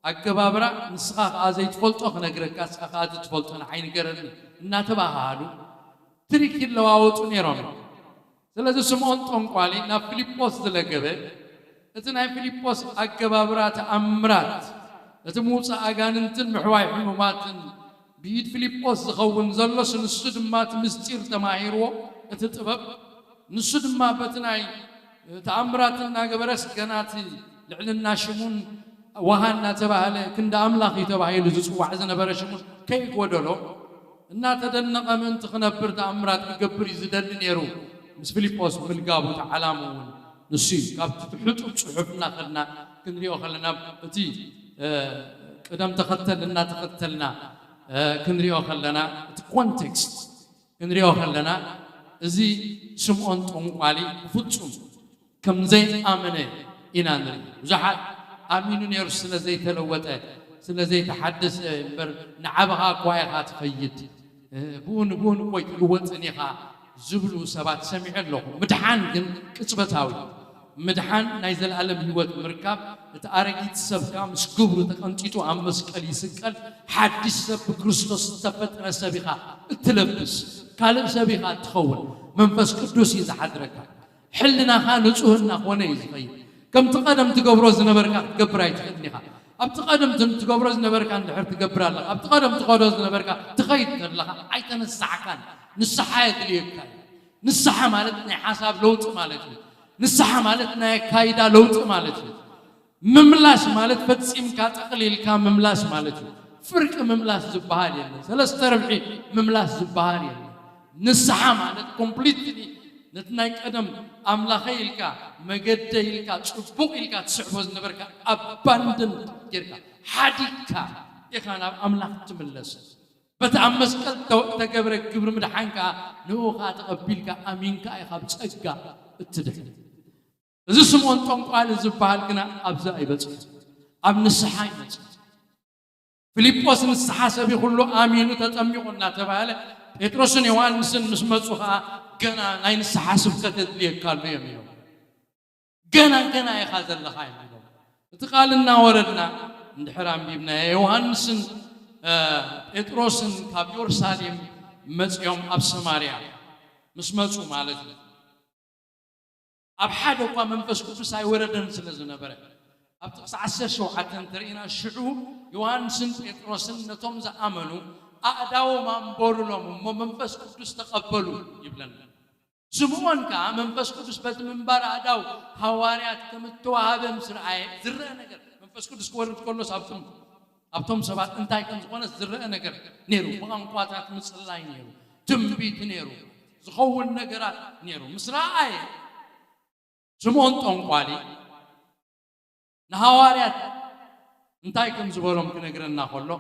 ኣገባብራ ንስኻ ከዓ ዘይትፈልጦ ክነግረካ ንስኻ ከዓ ትፈልጦ ንዓይ ንገረኒ እናተባሃሉ ትሪክ ይለዋወጡ ነይሮም ስለዚህ ስምዖን ጠንቋሊ ናብ ፊልጶስ ዝለገበ እቲ ናይ ፊልጶስ ኣገባብራ ተኣምራት እቲ ምውፃእ ኣጋንንትን ምሕዋይ ሕሙማትን بيد فيليبوس زخون زلش نسود ما تمستير تماهيرو تتطبب نسود ما بتناي تأمراتنا جبرس كناتي لعلنا شمون وهنا تبعله كند أملاخي تبعه لجزء وعزنا برشمون كيف ودلو ناتدنا من تخنبر تأمرات يجبر يزدن يرو مس فيليبوس بالجابو تعلمون نسي كاب تحط صحفنا خلنا كندريو خلنا بتي قدام تختلنا تختلنا كنريو خلنا كونتكست كنريو خلنا زي سمعون طنقالي فتصم كم زي آمنة إنانري وزحات آمينون يرسل زي تلوته سل زي تحدث بر نعبها قوايها تفيد بون قوي تلوت نيها زبلو سبات سمع له مدحان كن كتبتاوي مدحان نايزل علم هوت مركب تأرجيت سبكا مسكبر تكنتيتو عم مسكالي سكال حدث سب كريستوس تفت سبيخا تلبس كلام سبيخا تخول منفس قدوس إذا حضرك حلنا خانوتهن أخونا يزغي كم تقدم تقبرز نبركا تقبراي تخدنيها أب تقدم تقبرز نبركا نحر تقبر الله أب تقدم تقبرز نبركا تخيط لها عيتنا الساعة نصحاية ليك نصحة مالتنا حساب لوط مالتنا نصحة مالتنا كايدا لوط مالتنا مملاس مالت فتسيم كاتقليل كام مملاس مالتنا فرق مملاس زبهار يعني ثلاث ربعي مملاس زبهار يعني نصحة مالت كومبليتلي نتنايك أدم أملاخي إلكا مجدة إلكا تشبوك إلكا تسعبوز نبركا أباندن كيركا حديكا يخانا أملاخ تملس بتعمس كل تجبرك كبر مدحانكا نوخا تقبلكا أمينكا يخاب تسجع التدحين إذا سمعون تنقال الزبال كنا أبزا أيبت أبن الصحاي مت فيليبوس الصحا سبي كله آمين وتتأميقنا تبعله يترسون يوانسن مسمسوها كنا نين الصحا سبكت ليه قال بيميو كنا يخاز الله خايم تقال لنا وردنا عند حرام بيبنا يوانسن يترسون كابيور سالم مت يوم أب سماريا مسمسو مالك أبحد وقا منفس كفس أي وردن سلزنا برا أبتقص عسر شو حتى ترينا الشعوب يوانسن بيتروسن نتوم زأمنوا أداو ما مبورلهم منفس كفس تقبلوا يبلن سموان كا منفس كفس بس من برا أداو حواريات كم توهاب مسرعي زرع نجر منفس كفس كورت كله أبتم سبات انتاي كم زوانا زرع نجر نيرو بقام قواتات مسلاي نيرو تنبيت نيرو زخون نجرات نيرو مسرعي سمعون تنقالي نهاريات እንታይ ከም ዝበሎም ክነግረና ከሎ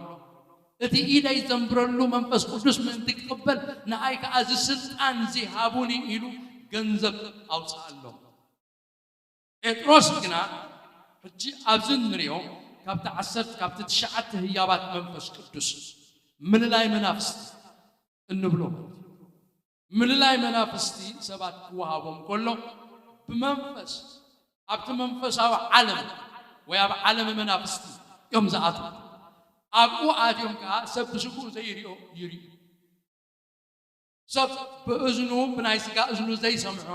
እቲ ኢደይ ዘንብረሉ መንፈስ ቅዱስ ምን ትቀበል ንኣይ ከዓ እዚ ስልጣን ዝሃቡኒ ኢሉ ገንዘብ ኣውፅኣሎም ጴጥሮስ ግና ሕጂ ኣብዚ ንሪኦ ካብቲ 10 ካብቲ 9 ህያባት መንፈስ ቅዱስ ምልላይ መናፍስቲ እንብሎ ምልላይ መናፍስቲ ሰባት ክወሃቦም ከሎ ብመንፈስ ኣብቲ መንፈሳዊ ዓለም ወይ ኣብ ዓለም መናፍስቲ እዮም ዝኣትዉ ኣብኡ ኣትዮም ከዓ ሰብ ብስጉኡ ዘይሪኦ ይሪኡ ሰብ ብእዝኑ ብናይ ስጋ እዝኑ ዘይሰምዖ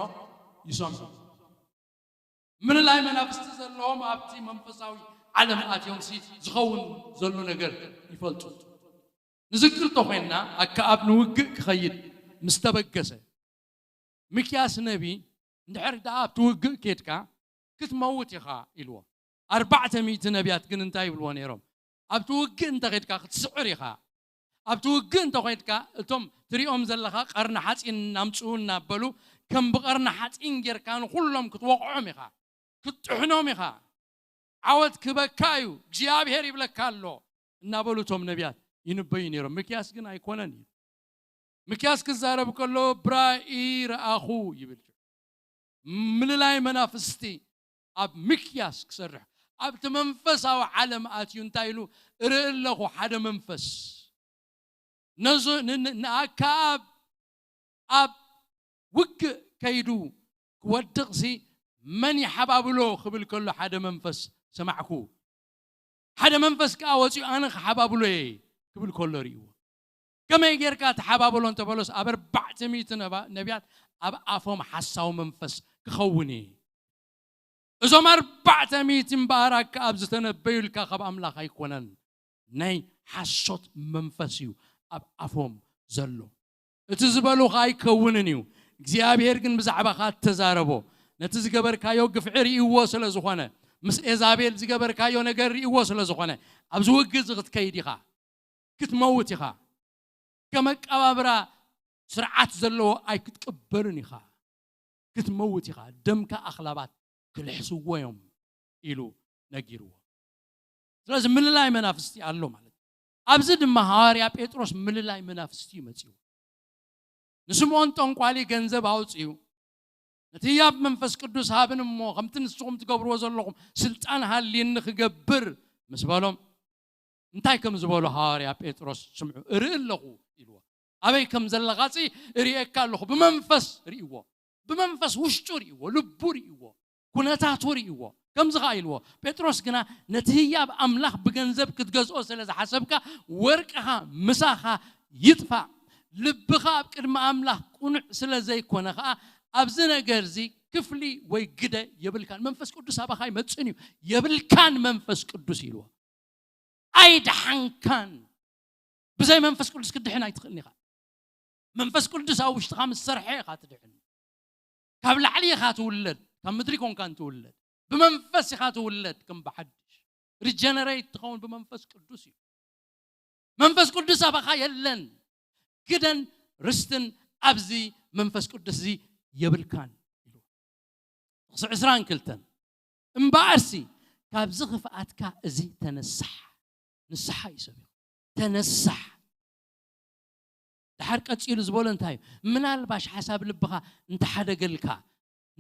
ይሰምዑ ምልላይ መናፍስቲ ዘለዎም ኣብቲ መንፈሳዊ ዓለም ኣትዮም ዝኸውን ዘሎ ነገር ይፈልጡ ንዝክርቶ ኮይንና ኣከኣብ ንውግእ ክኸይድ ምስ ተበገሰ ሚክያስ ነቢ እንድሕር ደኣ ኣብቲ ውግእ ኬድካ ክትመውት ኢኻ ኢልዎ 400 ነቢያት ግን እንታይ ይብልዎ ነይሮም ኣብቲ ውግእ እንተኸይድካ ክትስዕር ኢኻ ኣብቲ ውግእ እንተኸይድካ እቶም ትሪኦም ዘለኻ ቀርኒ ሓፂን ናምፅኡ እናበሉ ከም ብቐርኒ ሓፂን ጌርካ ንኩሎም ክትወቕዖም ኢኻ ክትጥሕኖም ኢኻ ዓወት ክበካ እዩ እግዚኣብሔር ይብለካ ኣሎ እናበሉ እቶም ነቢያት ይንበዩ ነይሮም ሚክያስ ግን ኣይኮነን እዩ ሚክያስ ክዛረብ ከሎ ብራእይ ረኣኹ ይብል ምልላይ መናፍስቲ ኣብ ሚክያስ ክሰርሕ ኣብቲ መንፈሳዊ ዓለም ኣትዩ እንታይ ኢሉ ርኢ ኣለኹ ሓደ መንፈስ ንኣከኣብ ኣብ ውግእ ከይዱ ክወድቕሲ መን ይሓባብሎ ክብል ከሎ ሓደ መንፈስ ሰማዕኩ ሓደ መንፈስ ከዓ ወፂኡ ኣነ ክሓባብሎ እየ ክብል ከሎ ርእይዎ ከመይ ጌርካ ተሓባብሎ እንተበሎስ ኣብ 400 ነቢያት ኣብ ኣፎም ሓሳዊ መንፈስ ክኸውን እየ እዞም 400 እምበኣር ኣከኣብ ዝተነበዩልካ ካብ ኣምላኽ ኣይኮነን ናይ ሓሶት መንፈስ እዩ ኣብ ኣፎም ዘሎ እቲ ዝበሉኻ ኣይከውንን እዩ እግዚኣብሔር ግን ብዛዕባኻ ተዛረቦ ነቲ ዝገበርካዮ ግፍዒ ርእይዎ ስለ ዝኾነ ምስ ኤዛቤል ዝገበርካዮ ነገር ርእይዎ ስለ ዝኾነ ኣብዚ ውግእ ክትከይድ ኢኻ ክትመውት ኢኻ ከመቀባብራ ስርዓት ዘለዎ ኣይክትቅበልን ኢኻ ክትመውት ኢኻ ደምካ ኣኽላባት ክልሕስዎ እዮም ኢሉ ነጊርዎ ስለዚ ምልላይ መናፍስቲ ኣሎ ማለት ኣብዚ ድማ ሐዋርያ ጴጥሮስ ምልላይ መናፍስቲ መፂኡ ንስምዖን ጠንቋሊ ገንዘብ ኣውፅኡ ነቲ ህያብ መንፈስ ቅዱስ ሃብን እሞ ከምቲ ንስኹም ትገብርዎ ዘለኹም ስልጣን ሃልየኒ ክገብር ምስ በሎም እንታይ ከም ዝበሎ ሐዋርያ ጴጥሮስ ስምዑ ርኢ ኣለኹ ኢልዎ ኣበይ ከም ዘለኻፂ ርእየካ ኣለኹ ብመንፈስ ርእይዎ ብመንፈስ ውሽጡ ርእይዎ ልቡ ርእይዎ ኩነታቱ ርእይዎ ከምዚ ኸ ኢልዎ ጴጥሮስ ግና ነቲ ህያብ ኣምላኽ ብገንዘብ ክትገዝኦ ስለ ዝሓሰብካ ወርቅኻ ምሳኻ ይጥፋእ ልብኻ ኣብ ቅድሚ ኣምላኽ ቁኑዕ ስለ ዘይኮነ ከዓ ኣብዚ ነገር እዚ ክፍሊ ወይ ግደ የብልካን መንፈስ ቅዱስ ኣባኻ ይመፅን እዩ የብልካን መንፈስ ቅዱስ ኢልዎ ኣይድሓንካን ብዘይ መንፈስ ቅዱስ ክትድሕን ኣይትኽእልኒ ኢኻ መንፈስ ቅዱስ ኣብ ውሽጥኻ ምስ ሰርሐ ኢኻ ትድሕን ካብ ላዕሊ ኢኻ ትውለድ ካብ ምድሪ ኮንካ ትውለድ ብመንፈስ ኢኻ ትውለድ ከም ብሓድሽ ሪጀነሬት ትኸውን ብመንፈስ ቅዱስ እዩ መንፈስ ቅዱስ ኣባኻ የለን ግደን ርስትን ኣብዚ መንፈስ ቅዱስ እዚ የብልካን ኢሉ 22 እምበኣርሲ ካብዚ ክፍኣትካ እዚ ተነሳሕ ንስሓ ይሰብ ተነሳሕ ድሓር ቀፂሉ ዝበሎ እንታይ ምናልባሽ ሓሳብ ልብኻ እንተሓደገልካ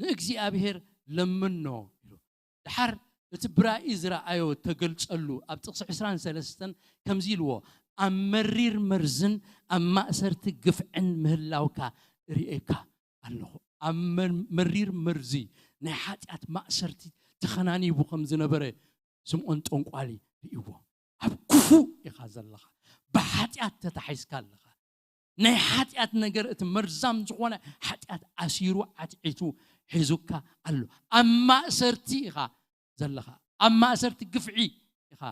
ንእግዚኣብሔር ለምኖ ኢሉ ድሓር እቲ ብራእይ ዝረኣዮ ተገልጸሉ ኣብ ጥቕሲ 23 ከምዚ ኢልዎ ኣብ መሪር መርዝን ኣብ ማእሰርቲ ግፍዕን ምህላውካ ርእየካ ኣለኹ ኣብ መሪር መርዚ ናይ ሓጢኣት ማእሰርቲ ተኸናኒቡ ከም ዝነበረ ስምዖን ጠንቋሊ ርእይዎ ኣብ ክፉእ ኢኻ ዘለኻ ብሓጢኣት ተታሒዝካ ኣለኻ ናይ ሓጢኣት ነገር እቲ መርዛም ዝኾነ ሓጢኣት ኣሲሩ ዓትዒቱ ሒዙካ ኣሎ ኣብ ማእሰርቲ ኢኻ ዘለኻ ኣብ ማእሰርቲ ግፍዒ ኢኻ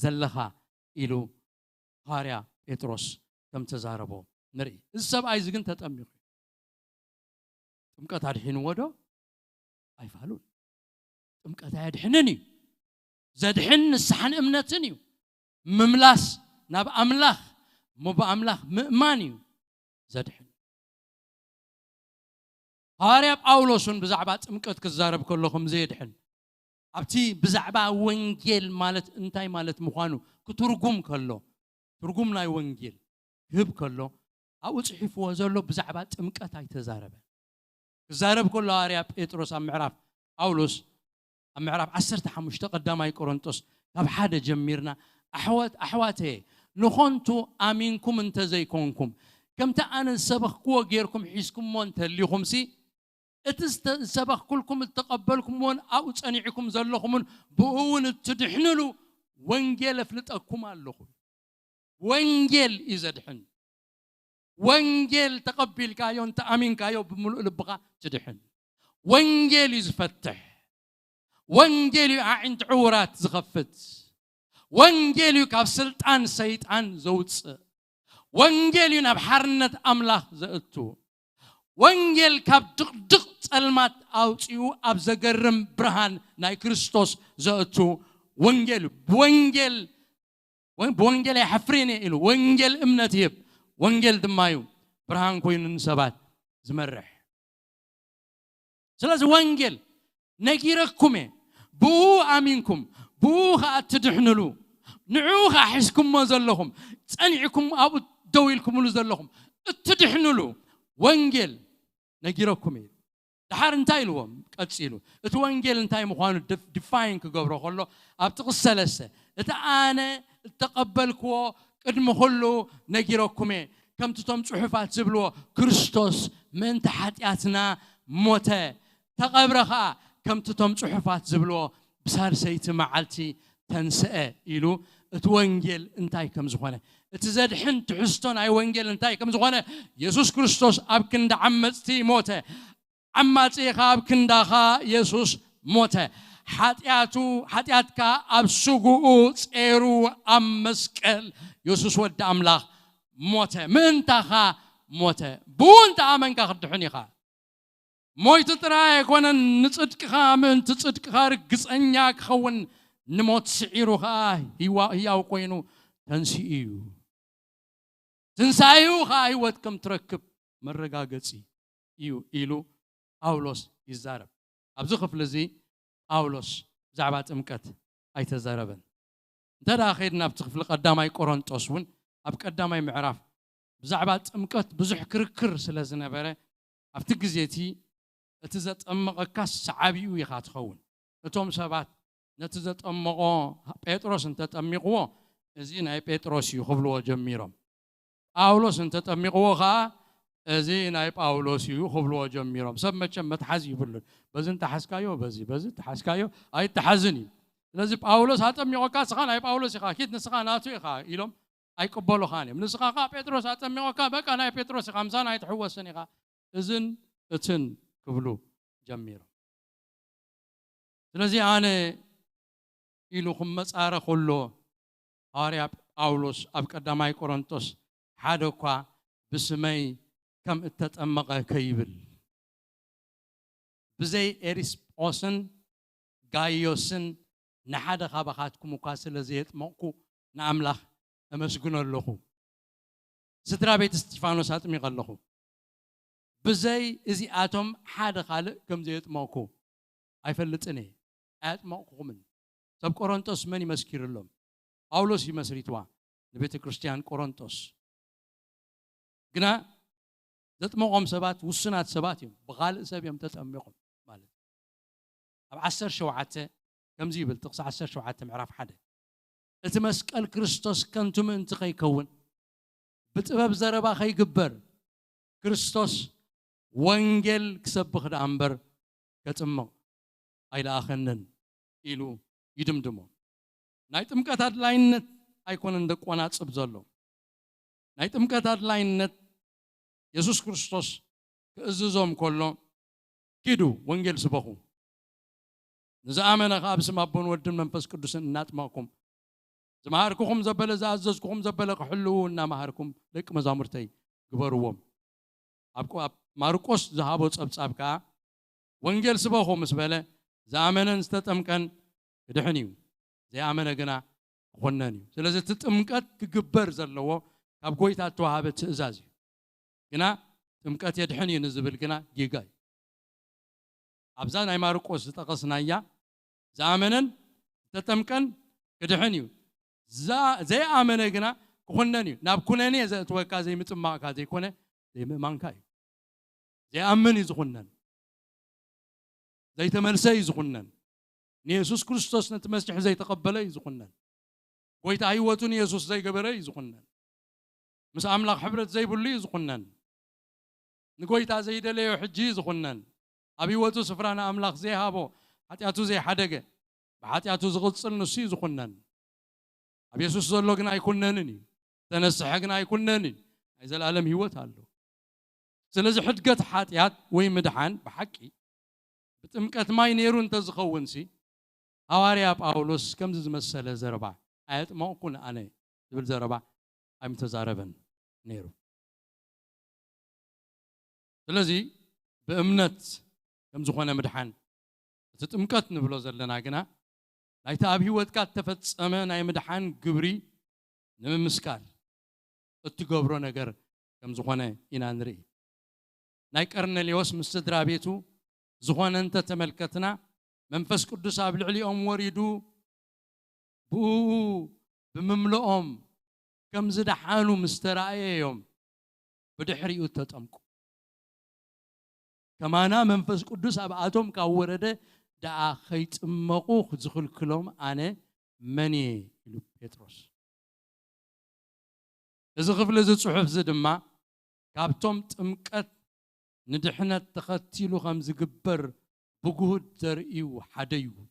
ዘለኻ ኢሉ ሐዋርያ ጴጥሮስ ከም ተዛረቦ ንርኢ እዚ ሰብኣይ እዚ ግን ተጠሚቑ ጥምቀት ኣድሒንዎ ዶ ኣይፋሉን ጥምቀት ኣድሕንን እዩ ዘድሕን ንስሓን እምነትን እዩ ምምላስ ናብ ኣምላኽ ብኣምላኽ ምእማን እዩ ዘድሕን ሐዋርያ ጳውሎስን ብዛዕባ ጥምቀት ክዛረብ ከሎ ከምዘ የድሕን ኣብቲ ብዛዕባ ወንጌል ማለት እንታይ ማለት ምዃኑ ክትርጉም ከሎ ትርጉም ናይ ወንጌል ህብ ከሎ ኣብኡ ጽሒፍዎ ዘሎ ብዛዕባ ጥምቀት ኣይተዛረበን ክዛረብ ከሎ ሐዋርያ ጴጥሮስ ኣብ ምዕራፍ ጳውሎስ ኣብ ምዕራፍ 15 ቀዳማይ ቆሮንቶስ ካብ ሓደ ጀሚርና ኣሕዋቴ ንኾንቱ ኣሚንኩም እንተዘይኮንኩም ከምታ ኣነ ሰበኽክዎ ጌርኩም ሒዝኩምሞ እንተሊኹምሲ እቲ ሰበኽኩልኩም እተቐበልኩምዎን ኣብኡ ጸኒዕኩም ዘለኹምን ብእውን እትድሕንሉ ወንጌል ኣፍልጠኩም ኣለኹ ወንጌል እዩ ዘድሕን ወንጌል ተቐቢልካዮ እንተኣሚንካዮ ብምሉእ ልብኻ ትድሕን ወንጌል እዩ ዝፈትሕ ወንጌል እዩ ኣዒንቲ ዕውራት ዝኸፍት ወንጌል እዩ ካብ ስልጣን ሰይጣን ዘውፅእ ወንጌል እዩ ናብ ሓርነት ኣምላኽ ዘእቱ ወንጌል ካብ ድቕድቕ ጸልማት ኣውፂኡ ኣብ ዘገርም ብርሃን ናይ ክርስቶስ ዘእቱ ወንጌል ብወንጌል ኣይሓፍሬን ኢሉ ወንጌል እምነት ይህብ ወንጌል ድማ እዩ ብርሃን ኮይኑ ንሰባት ዝመርሕ ስለዚ ወንጌል ነጊረኩም ብኡ ኣሚንኩም ብኡ ኸኣ ትድሕንሉ ንዑ ኸኣ ሒዝኩምሞ ዘለኹም ጸኒዕኩም ኣብኡ ደው ኢልኩምሉ ዘለኹም እትድሕንሉ ወንጌል ነጊረኩም እዩ ድሓር እንታይ ኢልዎም ቀፂሉ እቲ ወንጌል እንታይ ምዃኑ ዲፋይን ክገብሮ ከሎ ኣብ ጥቕስ 3 እቲ ኣነ እተቐበልክዎ ቅድሚ ኩሉ ነጊረኩም ከምቲ ቶም ጽሑፋት ዝብልዎ ክርስቶስ ምእንቲ ሓጢኣትና ሞተ ተቐብረ ኸኣ ከምቲ ቶም ጽሑፋት ዝብልዎ ብሳልሰይቲ መዓልቲ ተንስአ ኢሉ እቲ ወንጌል እንታይ ከም ዝኾነ እቲ ዘድሕን ትሕዝቶ ናይ ወንጌል እንታይ ከም ዝኾነ ኢየሱስ ክርስቶስ ኣብ ክንዳ ዓመፅቲ ሞተ ዓማጺኻ ኣብ ክንዳኻ ኢየሱስ ሞተ ሓጢኣትካ ኣብ ስጉኡ ጼሩ ኣብ መስቀል ኢየሱስ ወዲ ኣምላኽ ሞተ ምእንታኻ ሞተ ብኡንታ ኣመንካ ክድሕን ኢኻ ሞይቱ ጥራይ ኣይኮነን ንጽድቅኻ ምእንቲ ጽድቅኻ ርግፀኛ ክኸውን ንሞት ስዒሩ ኸኣ ህያው ኮይኑ ተንስኡ እዩ ትንሳኤኡ ኸኣ ህይወት ከም ትረክብ መረጋገፂ እዩ ኢሉ ጳውሎስ ይዛረብ ኣብዚ ክፍሊ እዚ ጳውሎስ ብዛዕባ ጥምቀት ኣይተዛረበን እንተዳ ኸይድና ኣብቲ ክፍሊ ቀዳማይ ቆሮንጦስ እውን ኣብ ቀዳማይ ምዕራፍ ብዛዕባ ጥምቀት ብዙሕ ክርክር ስለ ዝነበረ ኣብቲ ግዜቲ እቲ ዘጠመቐካ ሰዓቢኡ ኢኻ ትኸውን እቶም ሰባት ነቲ ዘጠመቆ ጴጥሮስ እንተጠሚቕዎ እዚ ናይ ጴጥሮስ እዩ ክብልዎ ጀሚሮም ጳውሎስ እንተጠሚቕዎ ኸኣ እዚ ናይ ጳውሎስ እዩ ክብልዎ ጀሚሮም ሰብ መቸም መትሓዝ ይብሉን በዚ እንተሓዝካዮ በዚ ተሓዝካዮ ኣይተሓዝን እዩ ስለዚ ጳውሎስ ኣጠሚቖካ ስኻ ናይ ጳውሎስ ኢኻ ኪት ንስኻ ናቱ ኢኻ ኢሎም ኣይቅበሉኻን እዮም ንስኻ ኸኣ ጴጥሮስ ኣጠሚቖካ በቃ ናይ ጴጥሮስ ኢኻ ምሳና ኣይትሕወስን ኢኻ እዝን እትን ክብሉ ጀሚሮም ስለዚ ኣነ ኢሉ ክመጻረ ከሎ ሐዋርያ ጳውሎስ ኣብ ቀዳማይ ቆሮንቶስ ሓደ እኳ ብስመይ ከም እተጠመቐ ከይብል ብዘይ ኤሪስጶስን ጋዮስን ንሓደ ካባኻትኩም እኳ ስለ ዘየጥመቕኩ ንኣምላኽ ኣመስግኖ ኣለኹ ስድራ ቤት እስጢፋኖስ ኣጥሚቕ ኣለኹ ብዘይ እዚኣቶም ሓደ ካልእ ከም ዘየጥመቕኩ ኣይፈልጥን ኣያጥመቕኩምን ሰብ ቆሮንቶስ መን ይመስኪርሎም ጳውሎስ ይመስሪትዋ ንቤተ ክርስቲያን ቆሮንቶስ ግና ዘጥመቖም ሰባት ውስናት ሰባት እዮም ብኻልእ ሰብ እዮም ተጠሚቖም ማለት ኣብ 17 ከምዚ ይብል ጥቕሲ 17 ምዕራፍ 1 እቲ መስቀል ክርስቶስ ከንቱ ምእንቲ ከይከውን ብጥበብ ዘረባ ከይግበር ክርስቶስ ወንጌል ክሰብኽ ዳ እምበር ከጥምቕ ኣይለኣኸንን ኢሉ ይድምድሞ ናይ ጥምቀት ኣድላይነት ኣይኮነን ደቆናጽብ ዘሎ ናይ ጥምቀት ኣድላይነት ኢየሱስ ክርስቶስ ክእዝዞም ከሎ ኪዱ ወንጌል ስበኹ ንዝኣመነ ኸኣ ብስም ኣቦን ወድን መንፈስ ቅዱስን እናጥመቕኩም ዝመሃርኩኹም ዘበለ ዝኣዘዝኩኹም ዘበለ ክሕልው እናመሃርኩም ደቂ መዛሙርተይ ግበርዎም ኣብ ማርቆስ ዝሃቦ ጸብጻብ ከዓ ወንጌል ስበኹ ምስ በለ ዝኣመነን ዝተጠምቀን ክድሕን እዩ ዘይኣመነ ግና ክኾነን እዩ ስለዚ እቲ ጥምቀት ክግበር ዘለዎ ካብ ጎይታ ተዋሃበ ትእዛዝ እዩ ግና ጥምቀት የድሕን እዩ ንዝብል ግና ጌጋ እዩ ኣብዛ ናይ ማርቆስ ዝጠቐስናያ زامنن تتمكن كدحنيو زي آمنة جنا كونني ناب كونني زي توقع زي متما كذي كونه زي مانكاي زي آمني زخنن زي تملسي زخنن يسوع كريستوس نتمسح زي تقبله زخنن قويت أيوتون يسوع زي قبره زخنن مس أملاك حبرت زي بولي زخنن نقويت زي دليل حجي زخنن أبي وتو سفرانا أملاك زي هابو حتى أتو زي حدقة حتى أتو زغطسل نسي زخنن أبي يسوع زلقنا يكوننني تنسحقنا يكوننني إذا العالم هيوت هالو سلزي حدقت حاتيات وين مدحان بحكي بتمكت ما ينيرون تزخونسي هواريا باولوس كم زمسله زربا آيات ما أكون أنا تقول زربا أم تزاربن نيرو سلزي بأمنت كم زخونا مدحان تتمكت نبلو زلنا جنا لا يتابي وتكات تفتس أمان أي مدحان قبري نمسكال التجبر نجار كم زخونا ينانري نايكرنا اليوس مستدرا بيتو زخونا أنت تملكتنا منفس قدس أبل عليهم وريدو بو بمملؤهم كم زد حانو مسترعيهم بدحريو تتأمكو كمانا منفس قدس أبعاتهم كورده دعا خيط مقوخ زخل كلهم أنا مني إلو بيتروس إذا غفل زد صحف زد ما كابتم تمكت ندحنا تختيلو خمز قبر بجهود درئيو حديو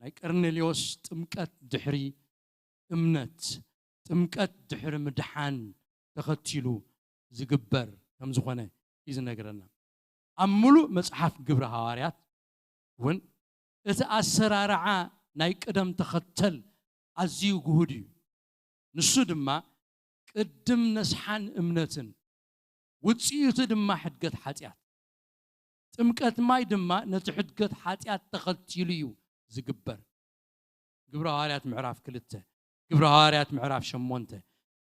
نايك أرنيليوس تمكت دحري امنت تمكت دحر مدحان تختيلو زقبر كم زخانة إذا نقرنا أملو مصحف قبر هواريات وين إتأثر رعا نايك أدم تختل عزيو جهودي نسود ما قدم نسحان امنتن وتصير دم حد قد حتيات تمكت ما يدما نتحد قد حتيات تختيليو زقبر قبر هواريات معراف كلته قبر هواريات معراف شمونته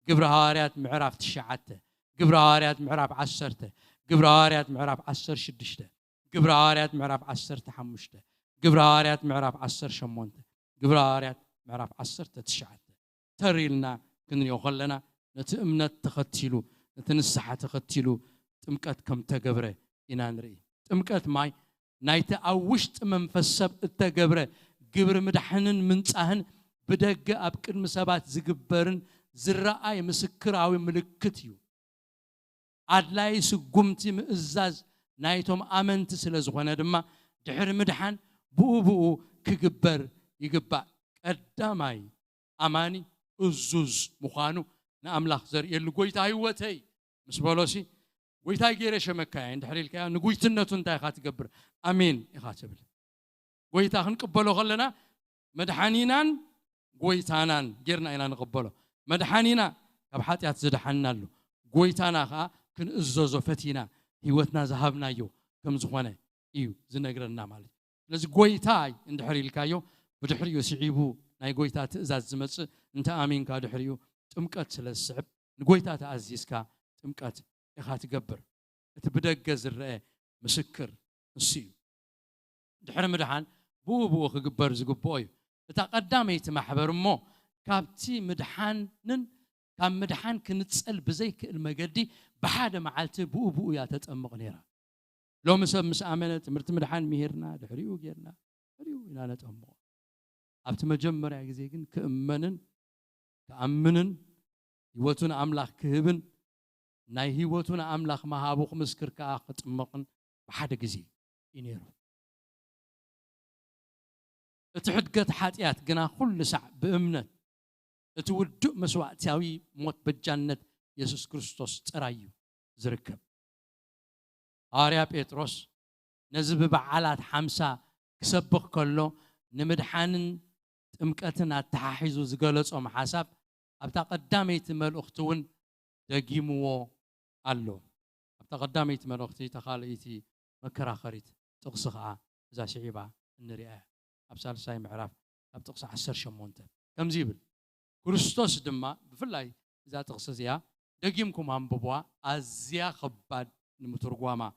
قبر هواريات معراف تشعته قبر هواريات معراف عشرته قبر هواريات معراف عشر شدشته قبر هواريات معراف عشر تحمشته قبر هواريات معراف عشر شمونته قبر هواريات معراف عشر تشعته تريلنا كن يخلنا نتأمنت تختيلو نتنسحة تختيلو تمكت كم تجبره ينانري تمكت ماي نايت أوشت منفسب التجبره قبر مدحنن من تهن بدق أبكر مسابات زقبرن زرعي مسكر أو ملكتيو عدلاي سقمتي مزاز نايتهم آمنت سلزخنا دما دحر مدحن بو كجبر يجبع قدامي أماني الزوز مخانو نأملاخ زر يلو قويت أيوتي مسبولوسي قويت أيجير شمكة عند حريل كيا نقويت النتون تاي خات قبر أمين إخاتبل قويت أخن قبلو خلنا مدحانينان قويت أنان جيرنا إلى نقبله مدحانينا كبحات يتزدحنا له قويت أنا خا كن الزوز فتينا هيوتنا ذهبنا يو كم زخانة إيو زنقرنا مالي لز قويتاي عند حريل كياو بدحريو سعيبو ناي قويتات إزاز زمتس أنت آمين كادحريو تمكت للصعب نقويتات عزيزكا تمكت إخات قبر تبدأ جزر مسكر السيو دحر مدحان بو خقبر زقبوي تقدمي تمحبر مو كابتي مدحانن كان مدحان كنتسأل بزيك المجدي بحاجة معلته بو يا تتأمق نيرا لو مس آمنة مرت مدحان مهرنا دحريو جيرنا دحريو إنا نتأمق أبت مجمر يا جزيكن كأمنن يوتون أملاخ كهبن ناي هيوتون أملاخ ما هابوق مسكر كأخت مقن بحدا جزي ينيرو تحد قد حاتيات قنا كل ساعة بأمنة تودو مسوات تاوي موت بالجنة يسوع كريستوس ترايو زركب آريا بيتروس نزب بعلات حمسة كسبق كله نمدحانن تمكتنا تحاحيزو زقالت أم حساب أبتا قدامي تمال أختون دقيمو قالو أبتا قدامي تمال أختي تخاليتي مكرا خريط تقصخها إذا شعيبا النرئة أبسال ساي معرف أبتقص عسر شمونته كم زيبل كريستوس دما بفلاي إذا تقصص يا دقيمكم هم ببوا أزيا خباد نمترقواما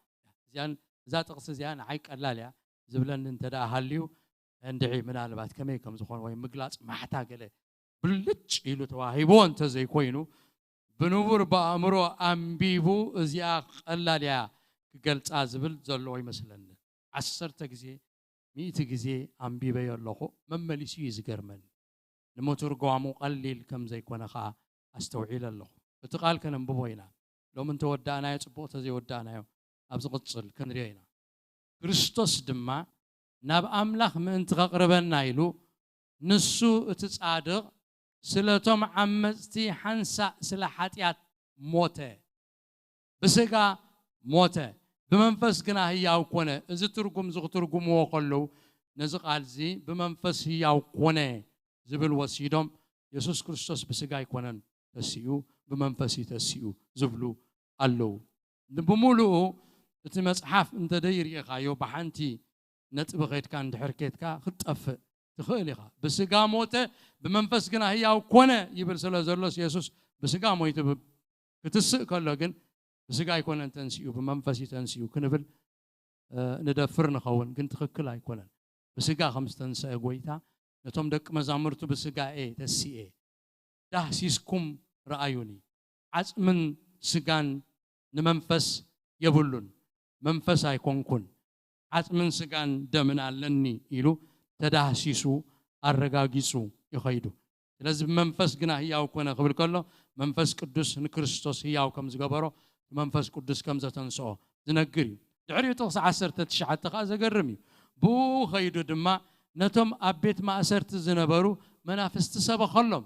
زين إذا تقصص يا نعيك اللاليا زبلن انت دا هاليو اندعي من البات كمي كم زخون وي مغلاص محتا قله بلچ يلو تواهيبو انت زي كوينو بنور بامرو امبيبو ازيا قلاليا كገልጻ ዝብል ዘሎ ይመስለኒ 10 ጊዜ 100 ጊዜ امبيبه يلخو ممليسي يزገርመን نمترጓሙ قليل كم زي كونه خا استوعيل الله بتقال كننبو وينا لو من تودانا يصبوت زي ودانايو ابز قصل كنرينا ክርስቶስ ድማ ናብ አምላኽ ምእንቲ ቀቅርበና ኢሉ ንሱ እትጻድቅ ስለቶም ዓመጽቲ ሓንሳ ስለ ኃጢአት ሞተ በስጋ ሞተ በመንፈስ ግና ህያው ኮነ እዚ ትርጉም ዝትርጉም ወቀሉ ነዚ ቃልዚ በመንፈስ ህያው ኮነ ዝብል ወሲዶም ኢየሱስ ክርስቶስ በስጋ ይኮነን ተሲዩ በመንፈስ ይተሲዩ ዝብሉ አለው በሙሉ እቲ መጽሐፍ እንተ ደይሪኻዮ በሐንቲ ነጥብ ኸይድካ እንድሕርኬትካ ክጠፍ ትኽእል ኢኻ በስጋ ሞተ በመንፈስ ግና ህያው ኮነ ይብል ስለ ዘሎስ ኢየሱስ በስጋ ሞይተ ክትስእ ከሎ ግን በስጋ ይኮነን ተንሲዩ በመንፈስ ይተንሲዩ ክንብል ንደፍር ንኸውን ግን ትክክል አይኮነን በስጋ ከምስተንሰ ጎይታ ነቶም ደቅ መዛሙርቱ በስጋኤ ተሲኤ ዳህሲስኩም ረአዩኒ ዓጽምን ስጋን ንመንፈስ የብሉን መንፈስ አይኮንኩን ዓጽምን ስጋን ደምን አለኒ ኢሉ ተዳህሲሱ አረጋጊጹ ይኸይዱ ስለዚህ መንፈስ ግና ህያው ኮነ ክብል ከሎ መንፈስ ቅዱስ ንክርስቶስ ህያው ከም ዝገበሮ መንፈስ ቅዱስ ከም ዘተንሰኦ ዝነግር ድሕሪኡ ጥቅስ 19 ካ ዘገርም እዩ ቡ ኸይዱ ድማ ነቶም አቤት ማእሰርት ዝነበሩ መናፍስት ሰበኸሎም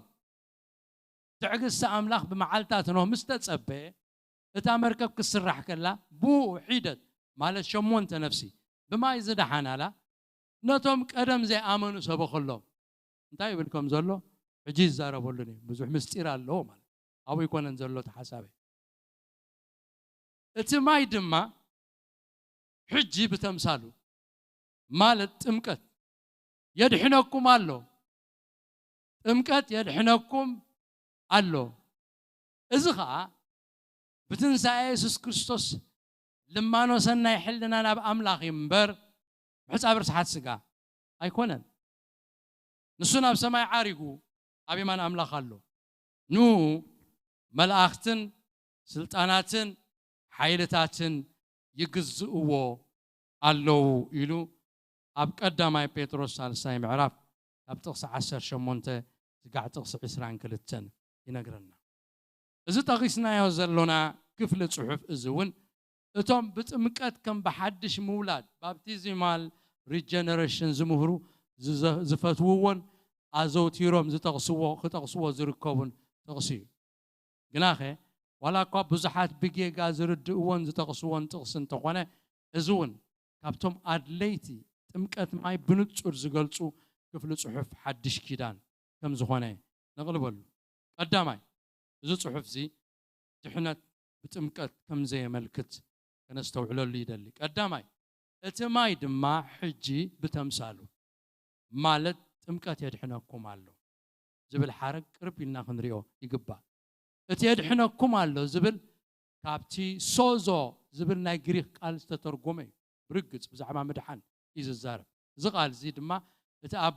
ትዕግስቲ አምላኽ በመዓልታት ነው ምስተጸበ እታ መርከብ ክስራሕ ከላ ቡ ሒደት ማለት ሸሞንተ ነፍሲ በማይ ዝደሓናላ ነቶም ቀደም ዘይ አመኑ ሰበኸሎም እንታይ ይብልኩም ዘሎ ሕጂ ይዛረበሉኒ ብዙሕ ምስጢር አለው ማለት አው ይኮነን ዘሎ ተሐሳበ እቲ ማይ ድማ ሕጂ በተምሳሉ ማለት ጥምቀት يدحنكم الله ጥምቀት يدحنكم الله እዝኻ بتنسى ኢየሱስ ክርስቶስ لما نوصلنا يحلنا ناب أملاخ ينبر بحساب رسحات سقا أيكونن نسونا بسماء عارقو أبي من أملاخ الله نو ملائكتن سلطاناتن حيلتاتن يجزؤوا الله يلو أب قدامي بيتروس سالساي معرف أب تقص 10 شمونته قاعد تقص 20 كلتن ينقرنا إذا تقيسنا يوزلنا كفل صحف إزون أتوم بتمكت كم بحدش مولاد بابتيزمال ريجنريشن زمهرو زفتوون أزوتيروم زتقصوا خطقصوا زركوبن تقصي جناخه ولا قاب بزحات بيجي جازردون زتقصوون تقصن تقونه إزون كابتوم أدليتي تمكت معي بنتصور زقلصو كفل صحف حدش كيدان كم زخونه نقلبل قدامي إذا صحف زي تحنت بتمكت كم زي ملكت كنستوعلو اللي يدلك قدامي اتماي دما حجي بتمثالو مالت تمكت يدحنكم الله زبل حرق قربينا خنريو يقبا ات يدحنكم الله زبل كابتي سوزو زبل ناي غريق قال تترجمي برقص بزعما مدحان يززارب زقال زي دما ات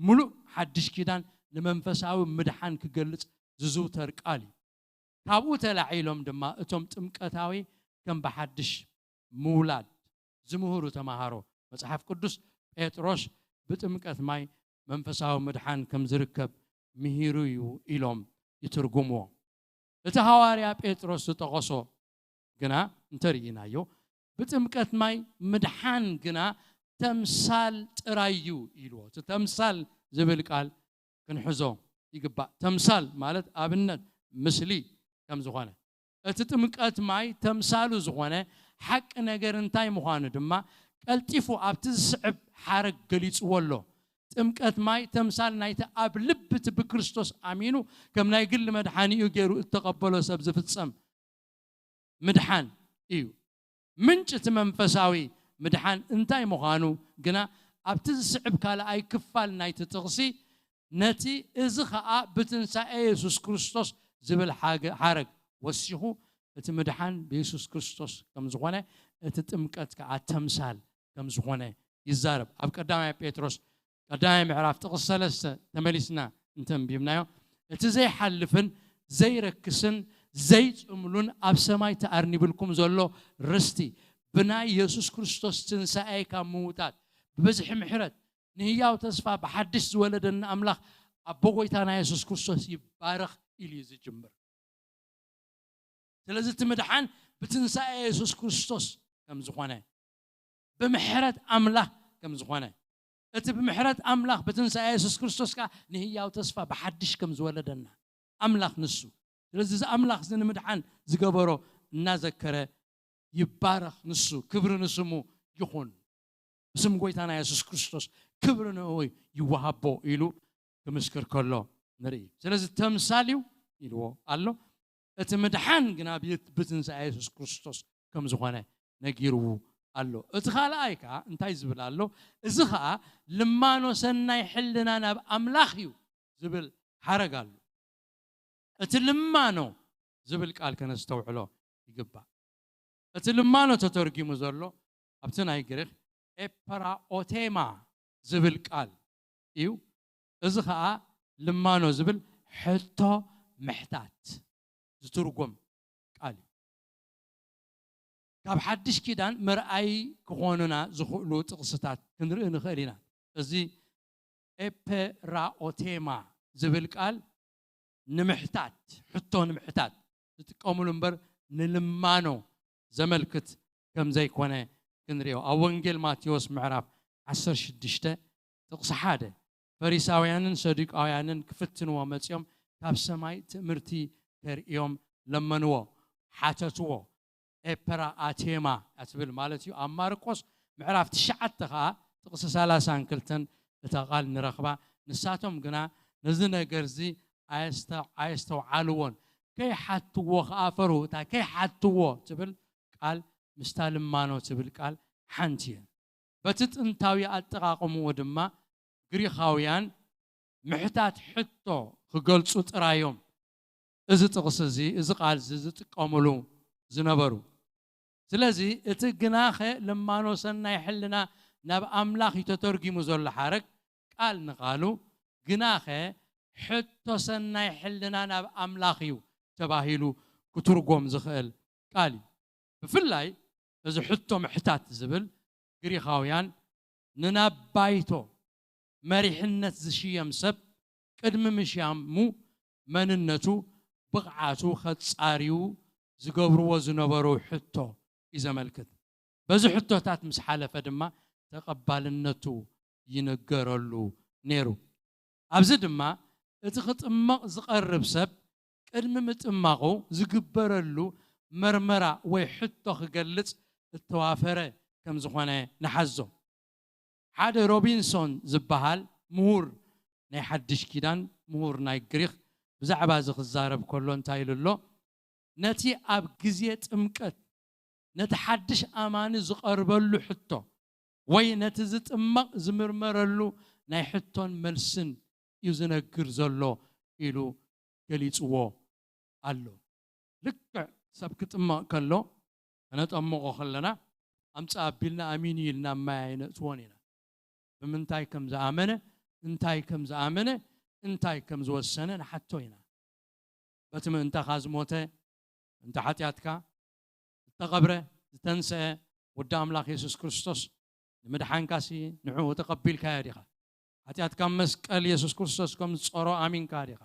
ملو حدش كيدان لمنفساوي مدحان كغلص ززوتر قالي كابو تلعيلهم دما اتم تمكتاوي كم بحدش مولاد زمهورو تمهارو مصحف قدس بيتروس بتمكت ماي منفساو مدحان كم زركب مهيرو إلهم يترجموا التحواريا بيتروس تقصو جنا انترينا يو بتمكت ماي مدحان جنا تمثال ترايو إلو تمثال زبل قال كنحزو يقبع تمثال مالت أبنت مثلي كم زغانه اتتمكت ماي تمثالو زغانه حق نجر انتاي مخانو دما قلطيفو ابتزعب حرق قليص ولو تمكت ماي تمثال نايت اب لبت بكريستوس امينو كم ناي قل مدحانيو غيرو اتقبلوا سب زفتصم مدحان ايو منچ منفساوي مدحان انتاي مخانو غنا ابتزعب كالا اي كفال نايت تقصي نتي ازخا بتنسى يسوع كريستوس زبل حرق وسيخو اتمدحان بيسوس كريستوس كم زغونه اتتمكت كا تمثال كم زغونه يزارب اب قدامي بيتروس قدام معرف تقصلس تمليسنا انتم بيمنايو اتزي حلفن زي ركسن زي املون اب سماي تارني بلكم زولو رستي بنا يسوع كريستوس تنساي كموتات ببزح محرت نهياو تسفى بحدش ولدنا املاح ابوغيتانا يسوع كريستوس يبارك الي زجمر ስለዚህ ትምድሓን بتنساي يسوع كريستوس كم زخونه بمحرت املاح كم زخونه እቲ بمحرت املاح بتنساي يسوع كريستوس كا نهياو تسفى بحدش كم زولدنا املاح نسو ስለዚህ املاح ዝንምድሓን ዝገበሮ እናዘከረ يبارك نسو كبر نسمو يخون بسم ጎይታና ኢየሱስ ክርስቶስ ክብር ነው ይዋሃቦ ኢሉ ከመስከር ከሎ ነርኢ ስለዚህ ተምሳሊው ኢልዎ አሎ እቲ ምድሓን ግና ብትንሳኤ ኢየሱስ ክርስቶስ ከም ዝኾነ ነጊርው አሎ እቲ ኻልኣይካ እንታይ ዝብል አሎ እዚ ኸኣ ልማኖ ሰናይ ሕልና ናብ ኣምላኽ እዩ ዝብል ሓረግ አሎ እቲ ልማኖ ዝብል ቃል ከነስተውዕሎ ይግባእ እቲ ልማኖ ተተርጊሙ ዘሎ ኣብቲ ናይ ግሪክ ኤፐራኦቴማ ዝብል ቃል እዩ እዚ ኸኣ ልማኖ ዝብል ሕቶ ምሕታት ዝትርጎም ቃል እዩ ካብ ሓድሽ ኪዳን መርኣይ ክኾኑና ዝኽእሉ ጥቕስታት ክንርኢ ንኽእል ኢና እዚ ኤፐራኦቴማ ዝብል ቃል ንምሕታት ሕቶ ንምሕታት ዝጥቀሙሉ እምበር ንልማኖ ዘመልክት ከም ዘይኮነ ክንሪኦ ኣብ ወንጌል ማቴዎስ ምዕራፍ 16 ጥቕስ 1 ፈሪሳውያንን ሰዱቃውያንን ክፍትንዎ መጽኦም ካብ ሰማይ ትምህርቲ ከርእዮም ለመንዎ ሓተትዎ ኤፐራአቴማ ኣትብል ማለት እዩ ኣብ ማርቆስ ምዕራፍ 9 ኸኣ ጥቕስ 32 እታ ቃል ንረኽባ ንሳቶም ግና ነዚ ነገር እዚ ኣየስተውዓልዎን ከይሓትዎ ኸኣ ፈርሁ እታ ከይሓትዎ ትብል ቃል ምስተልማኖ ትብል ቃል ሓንቲ እያ በቲ ጥንታዊ ኣጠቓቕምዎ ድማ ግሪኻውያን ምሕታት ሕቶ ክገልጹ ጥራዮም እዚ ጥቕስ እዚ እዚ ቃል ዝጥቀሙሉ ዝነበሩ ስለዚ እቲ ግናኸ ልማኖ ሰናይ ሕልና ናብ ኣምላኽ ተተርጊሙ ዘሎ ሓረግ ቃል ንቓሉ ግናኸ ሕቶ ሰናይ ሕልና ናብ ኣምላኽ እዩ ተባሂሉ ክትርጎም ዝኽእል ቃል እዩ ብፍላይ እዚ ሕቶ ምሕታት ዝብል ግሪኻውያን ንናባይቶ መሪሕነት ዝሽየም ሰብ ቅድሚ ምሽያሙ መንነቱ ብቕዓቱ ኸጻሪዩ ዝገብርዎ ዝነበሩ ሕቶ ይዘመልክት በዚ ሕቶታት ምስ ሓለፈ ድማ ተቐባልነቱ ይነገረሉ ነይሩ ኣብዚ ድማ እቲ ክጥመቕ ዝቐርብ ሰብ ቅድሚ ምጥማቑ ዝግበረሉ መርመራ ወይ ሕቶ ክገልጽ እተዋፈረ ከም ዝኾነ ንሓዞ ሓደ ሮቢንሶን ዝበሃል ምሁር ናይ ሓድሽ ኪዳን ምሁር ናይ ግሪክ ብዛዕባ እዚ ክዛረብ ከሎ እንታይ ኢሉ ኣሎ ነቲ ኣብ ግዜ ጥምቀት ነቲ ሓድሽ ኣማኒ ዝቐርበሉ ሕቶ ወይ ነቲ ዝጥመቕ ዝምርመረሉ ናይ ሕቶን መልስን እዩ ዝነግር ዘሎ ኢሉ ገሊፅዎ ኣሎ ልክዕ ሰብ ክጥመቕ ከሎ ከነጠምቆ ከለና ኣምፃ ኣቢልና ኣሚን ኢልና ማይ ነእትዎን ኢና ብምንታይ ከም ዝኣመነ እንታይ ከም ዝኣመነ እንታይ ከም ዝወሰነ ንሓቶ ኢና በቲ ምእንታኻ ዝሞተ እንተ ሓጢኣትካ ዝተቐብረ ዝተንስአ ወዲ ኣምላኽ ኢየሱስ ክርስቶስ ንምድሓንካሲ ንዕኡ ተቐቢልካዮ ዲኻ ሓጢኣትካ መስቀል ኢየሱስ ክርስቶስ ከም ዝፀሮ ኣሚንካ ዲኻ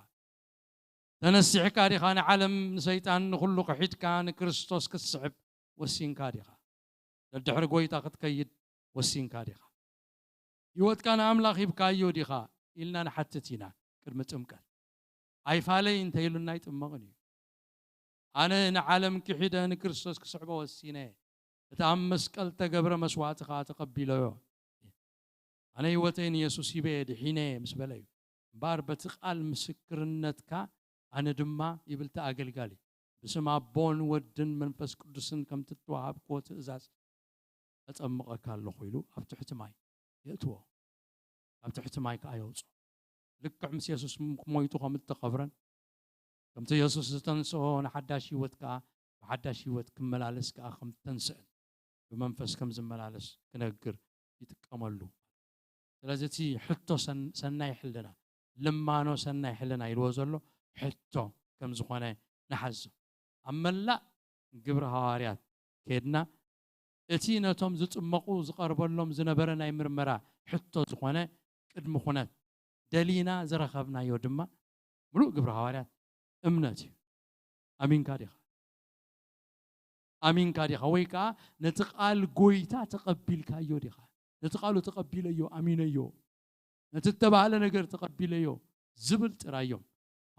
ተነሲሕካ ዲኻ ንዓለም ንሰይጣን ንኹሉ ቕሒትካ ንክርስቶስ ክትስዕብ ወሲንካ ዲኻ ደድሕሪ ጎይታ ክትከይድ ወሲንካ ዲኻ ህይወትካ ንኣምላኽ ሂብካዮ ዲኻ ኢልና ንሓትት ኢና ቅድሚ ጥምቀት ኣይፋለይ እንተኢሉና ይጥመቕን እዩ ኣነ ንዓለም ክሒደ ንክርስቶስ ክስዕቦ ወሲነ እቲ ኣብ መስቀል ተገብረ መስዋዕቲ ኸኣ ተቐቢለዮ ኣነ ህይወተይ ንኢየሱስ ሂበ ድሒነ ምስ በለ እዩ እምበር በቲ ቃል ምስክርነትካ ኣነ ድማ ይብልቲ ኣገልጋሊ ብስም ኣቦን ወድን መንፈስ ቅዱስን ከም ትተዋሃብክዎ ትእዛዝ ተጠምቐካ ኣለኹ ኢሉ ኣብ ትሕቲ ማይ የእትዎ ኣብ ትሕቲ ማይ ከዓ የውፅኦ ልክዕ ምስ ኢየሱስ ሞይቱ ከም ዝተቐብረን ከምቲ ኢየሱስ ዝተንስኦ ንሓዳሽ ህይወት ከዓ ብሓዳሽ ህይወት ክመላለስ ከዓ ከም ተንስአን ብመንፈስ ከም ዝመላለስ ክነግር ይጥቀመሉ ስለዚህ ሕቶ ሰናይ ሕልና ልማኖ ሰናይ ሕልና ይልዎ ዘሎ ሕቶ ከም ዝኾነ ንሓዞ ኣብ መላእ ግብረ ሐዋርያት ከድና እቲ ነቶም ዝጽመቁ ዝቀርበሎም ዝነበረ ናይ ምርመራ ሕቶ ዝኾነ ቅድሚ ኩነት ደሊና ዝረኸብናዮ ድማ ሙሉእ ግብረ ሐዋርያት እምነት እዩ ኣሚንካ ዲኻ ወይ ከዓ ነቲ ቃል ጎይታ ተቐቢልካዮ ዲኻ ነቲ ቃሉ ተቐቢለዮ ኣሚነዮ ነቲ ተባህለ ነገር ተቐቢለዮ ዝብል ጥራዮም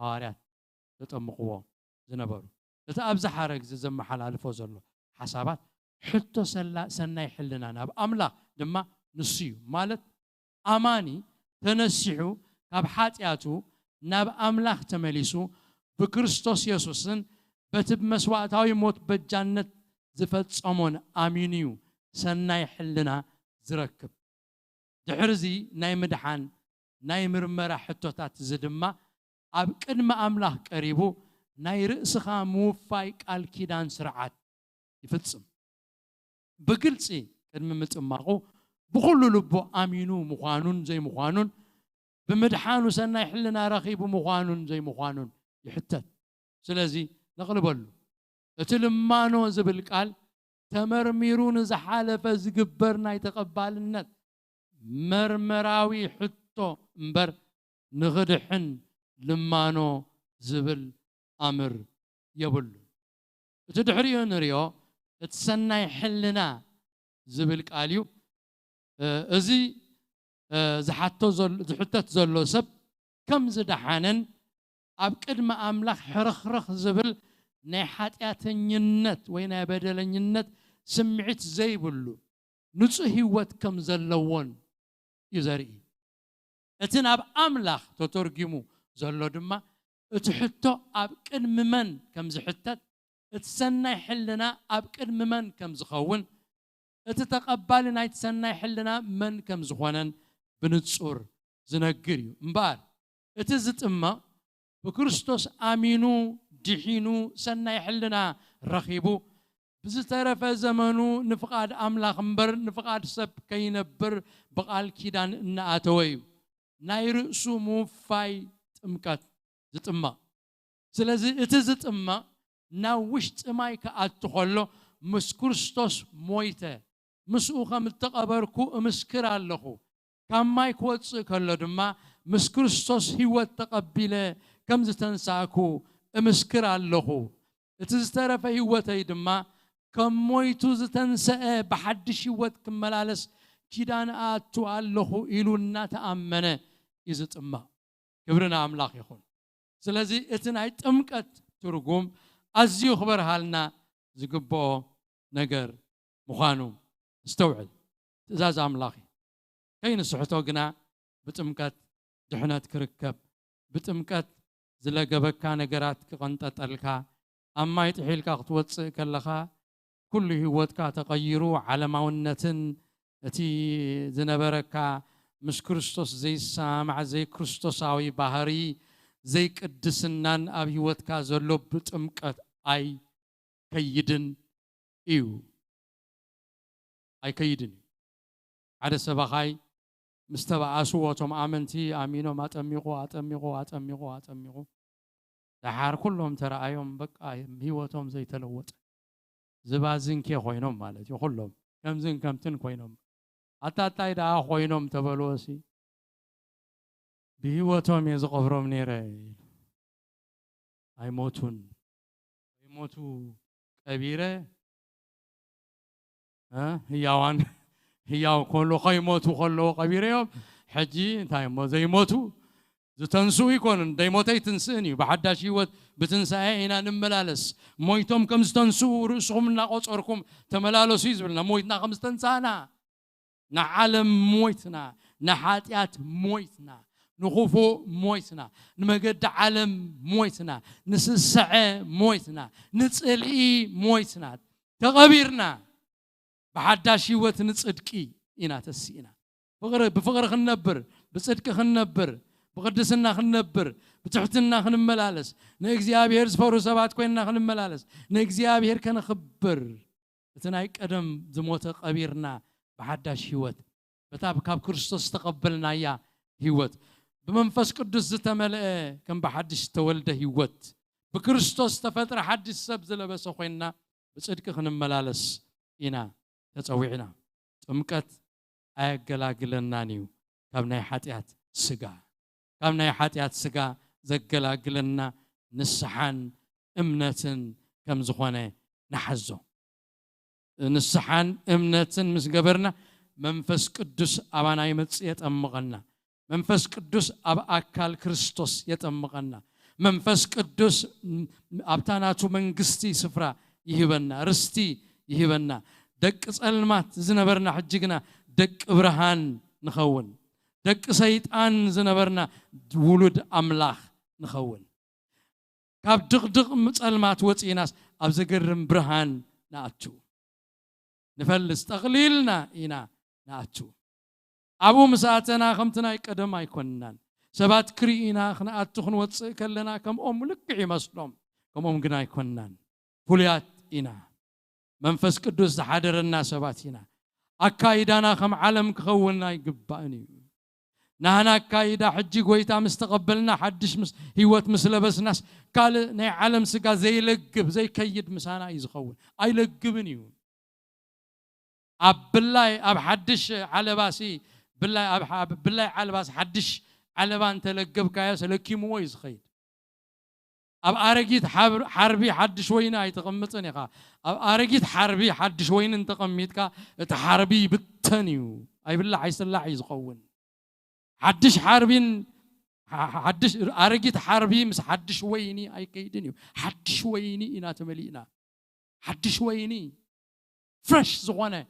ሐዋርያት ተጠምቅዎ ዝነበሩ እቲ ኣብ ዝሓረግ ዘመሓላልፎ ዘሎ ሓሳባት ሕቶ ሰናይ ሕልና ናብ ኣምላኽ ድማ ንሱ እዩ ማለት ኣማኒ ተነሲሑ ካብ ሓጢያቱ ናብ ኣምላኽ ተመሊሱ ብክርስቶስ ኢየሱስን በቲ መስዋዕታዊ ሞት በጃነት ዝፈጸሞን ኣሚኑ እዩ ሰናይ ሕልና ዝረክብ ድሕርዚ ናይ ምድሓን ናይ ምርመራ ሕቶታት ዝድማ ኣብ ቅድሚ ኣምላኽ ቀሪቡ ናይ ርእስኻ ምውፋይ ቃል ኪዳን ስርዓት ይፍጽም ብግልፂ ቅድሚ ምጥማቑ ብኩሉ ልቡ ኣሚኑ ምዃኑን ዘይምዃኑን ብምድሓኑ ሰናይ ሕልና ረኺቡ ምዃኑን ዘይምዃኑን ይሕተት ስለዚ ነቕልበሉ እቲ ልማኖ ዝብል ቃል ተመርሚሩ ንዝሓለፈ ዝግበር ናይ ተቐባልነት መርመራዊ ሕቶ እምበር ንኽድሕን ልማኖ ዝብል ኣምር የብሉ እቲ ድሕሪኡ ንሪኦ እቲ ሰናይ ሕልና ዝብል ቃል እዩ እዚ ዝሕተት ዘሎ ሰብ ከም ዝደሓነን ኣብ ቅድሚ ኣምላኽ ሕርኽርኽ ዝብል ናይ ሓጢያተኝነት ወይ ናይ በደለኝነት ስምዒት ዘይብሉ ንጹህ ህይወት ከም ዘለዎን እዩ ዘርኢ እቲ ናብ ኣምላኽ ተተርጊሙ ዘሎ ድማ እቲ ሕቶ ኣብ ቅድሚ መን ከም ዝሕተት እቲ ሰናይ ሕልና ኣብ ቅድሚ መን ከም ዝኸውን እቲ ተቐባሊ ናይቲ ሰናይ ሕልና መን ከም ዝኾነን ብንጹር ዝነግር እዩ እምበር እቲ ዝጥመቕ ብክርስቶስ ኣሚኑ ድሒኑ ሰናይ ሕልና ረኺቡ ብዝተረፈ ዘመኑ ንፍቃድ ኣምላኽ እምበር ንፍቃድ ሰብ ከይነብር ብቃል ኪዳን እናኣተወ እዩ ናይ ርእሱ ምውፋይ ጥምቀት ዝጥመቕ ስለዚ እቲ ዝጥመቕ ናብ ውሽጢ ማይ ከኣቱ ከሎ ምስ ክርስቶስ ሞይተ ምስኡ ከም እተቐበርኩ እምስክር ኣለኹ ካብ ማይ ክወፅእ ከሎ ድማ ምስ ክርስቶስ ህይወት ተቐቢለ ከም ዝተንሳእኩ እምስክር ኣለኹ እቲ ዝተረፈ ህይወተይ ድማ ከም ሞይቱ ዝተንሰአ ብሓድሽ ህይወት ክመላለስ ኪዳን ኣቱ ኣለኹ ኢሉ እናተኣመነ እዩ ዝጥመቕ ክብርና ኣምላኽ ይኹን ስለዚ እቲ ናይ ጥምቀት ትርጉም ኣዝዩ ክበርሃልና ዝግብኦ ነገር ምዃኑ استوعب ትእዛዝ ኣምላኽ ከይንስሕቶ ግና ብጥምቀት ድሕነት ክርከብ ብጥምቀት ዝለገበካ ነገራት ክቐንጠጠልካ ኣብ ማይ ጥሒልካ ክትወፅእ ከለኻ ኩሉ ህይወትካ ተቐይሩ ዓለማውነትን እቲ ዝነበረካ ምስ ክርስቶስ ዘይሰማዕ ዘይ ክርስቶሳዊ ባህሪ ዘይ ቅድስናን ኣብ ህይወትካ ዘሎ ብጥምቀት ኣይ ከይድን እዩ ኣይ ከይድን ሓደ ሰባኻይ مستبعثوا وتم آمنتي آمينو ما أتميقوا دحار كلهم ترى أيهم بقى هيوتهم زي تلوت زبازين كي خوينهم مالتي كلهم كم زين كم تن خوينهم أتا دا خوينهم تبلوسي بهيوتهم يزقفرهم نيري يموتوا كبيرة هياوان هياو كله خيموتو كله قبيرهم حجي تايم زي موتو زتنسو يكون داي موتي تنسني بحداش يوت بتنسى هنا نملالس مويتهم كم زتنسو رؤسهم ناقصركم تملالس يزبلنا مويتنا خمس تنسانا نعلم مويتنا نحاتيات مويتنا نخوفو مويتنا نمجد علم مويتنا نسسع مويتنا نتسلي مويتنا تغبيرنا بحداش يوت نصدقي إنا تسينا بفقر خنبر بصدق خنبر بقدسنا خنبر بتحتنا خنملالس نእግዚአብሔር ዝፈሩ ሰባት ኮይና خنملالس نእግዚአብሔር ከነخبر እተናይ ቀደም ዝሞተ ቀቢርና بحداش يوت بتاب كاب كريستوس تقبلنا يا هيوت بمنفس قدس زتملأ كم بحدش تولده هيوت بكريستوس تفتر حدش سبز لبس خوينا بصدق خنملالس إنا تتصويعنا تمكت أجلاجلنا نيو كابنا حاتيات سجا كابنا حاتيات سجا زجلاجلنا نسحان امنتن كم زخانه نحزو نسحان امنتن مسجبرنا منفس قدس أبانا يمتص يتأمغنا منفس قدس أب أكل كريستوس يتأمغنا منفس قدس أبتاناتو منقستي سفرة يهبنا رستي يهبنا دك ألمات زنبرنا حجقنا دك إبراهان نخون دك سيطان زنبرنا ولد أملاخ نخون كاب دق ألمات وطي ناس أبزقرم برهان نأتو نفلس تغليلنا إنا نأتو أبو مساعتنا خمتنا يقدم يكونن سبات كرينا خنا أتخن وطي كلنا كم لكعي مسلم كم قنا يكونن فليات إنا منفس قدوس حضر الناس سباتنا أكايدانا خم علم كخونا يقبأني نحن أكايدا حجي قويتا مستقبلنا حدش هيوت مسلبس ناس قال ني علم سقا زي لقب زي كيد مسانا يزخون أي لقبني أب بالله أب حدش على باسي بالله أب بالله على باس حدش على بان تلقب كايس لكي مو يزخيد أب أرجيت حربي حد شوينا يتقمتني قا أب أرجيت حربي حد شوين انتقميت كا تحربي بالتنيو أي بالله عيس الله عايز قون حدش حربين حدش أرجيت حربي مس حد شويني أي كيدنيو حد شويني إنا تملينا حد شويني فريش زوانة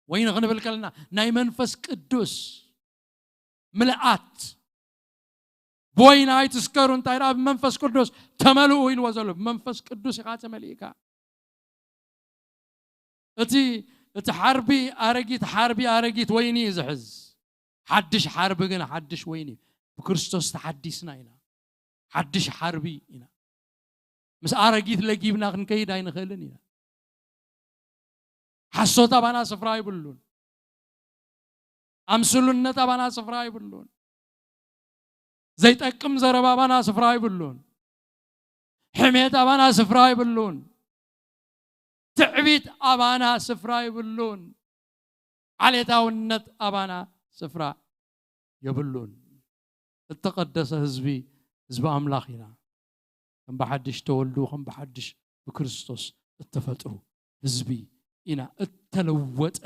وين غنى بالكلنا نايمن فسك الدوس ملأت بوين هاي تسكرون تايرا بمنفس قدوس تملؤوا إلى وزلوا بمنفس قدوس يقات مليكا أتي حربي أرجيت ويني زحز حدش حرب جنا حدش ويني بكريستوس تحديسنا هنا حدش حربي هنا مس أرجيت لجيبنا خن كيد هاي نخلني حسوتا بنا سفراي بلون أمسلون تبنا سفراي بلون زيت أكم زربا بنا سفراي بلون حميت أبانا سفراي بلون تعبيت أبانا سفراي بلون عليتا ونت أبانا سفرا يبلون التقدس حزبي حزب أملاخنا كم بحدش تولدو كم بحدش بكريستوس التفترو حزبي إنا التلوت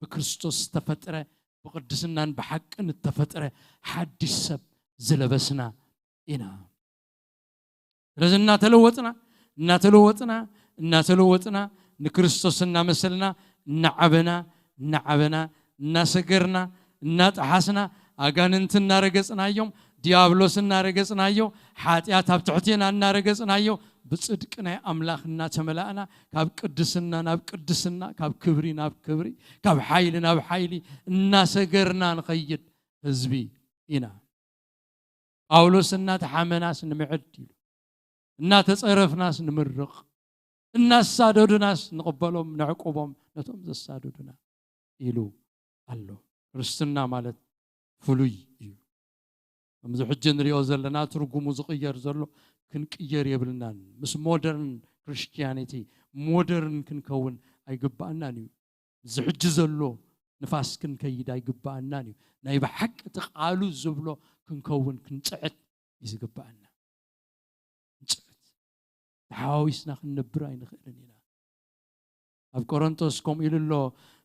بكريستوس تفتره بقدسنا بحق ان التفتره حدش سب زلبسنا إنا رزنا تلوتنا نكريستوسنا مثلنا نعبنا نسكرنا نتحسنا أجاننتنا رجسنا يوم ديابلوسنا رجسنا يوم حاتيات بتعطينا رجسنا يوم بصدقنا أملاخنا تملأنا كاب قدسنا كاب كبري كاب حيلي نسكرنا نقيد حزبي إنا أولوسنا تحمناس نمعدي الناس تصرف ناس نمرق الناس سادود ناس نقبلهم نعقبهم نتوم زسادودنا إلو الله رستنا مالت فلوي مز حجن ريو زلنا ترجمو زقير زلو كن كير يبلنا مس مودرن كريستيانيتي مودرن كن كون أي جبأنا نيو مز حج زلو نفاس كن كيد أي جبأنا نيو نايب حق تقالو زبلو كن كون كن تعت يزجبأنا حاويسنا خنبراين خلنينا أب كورنثوس كم إلى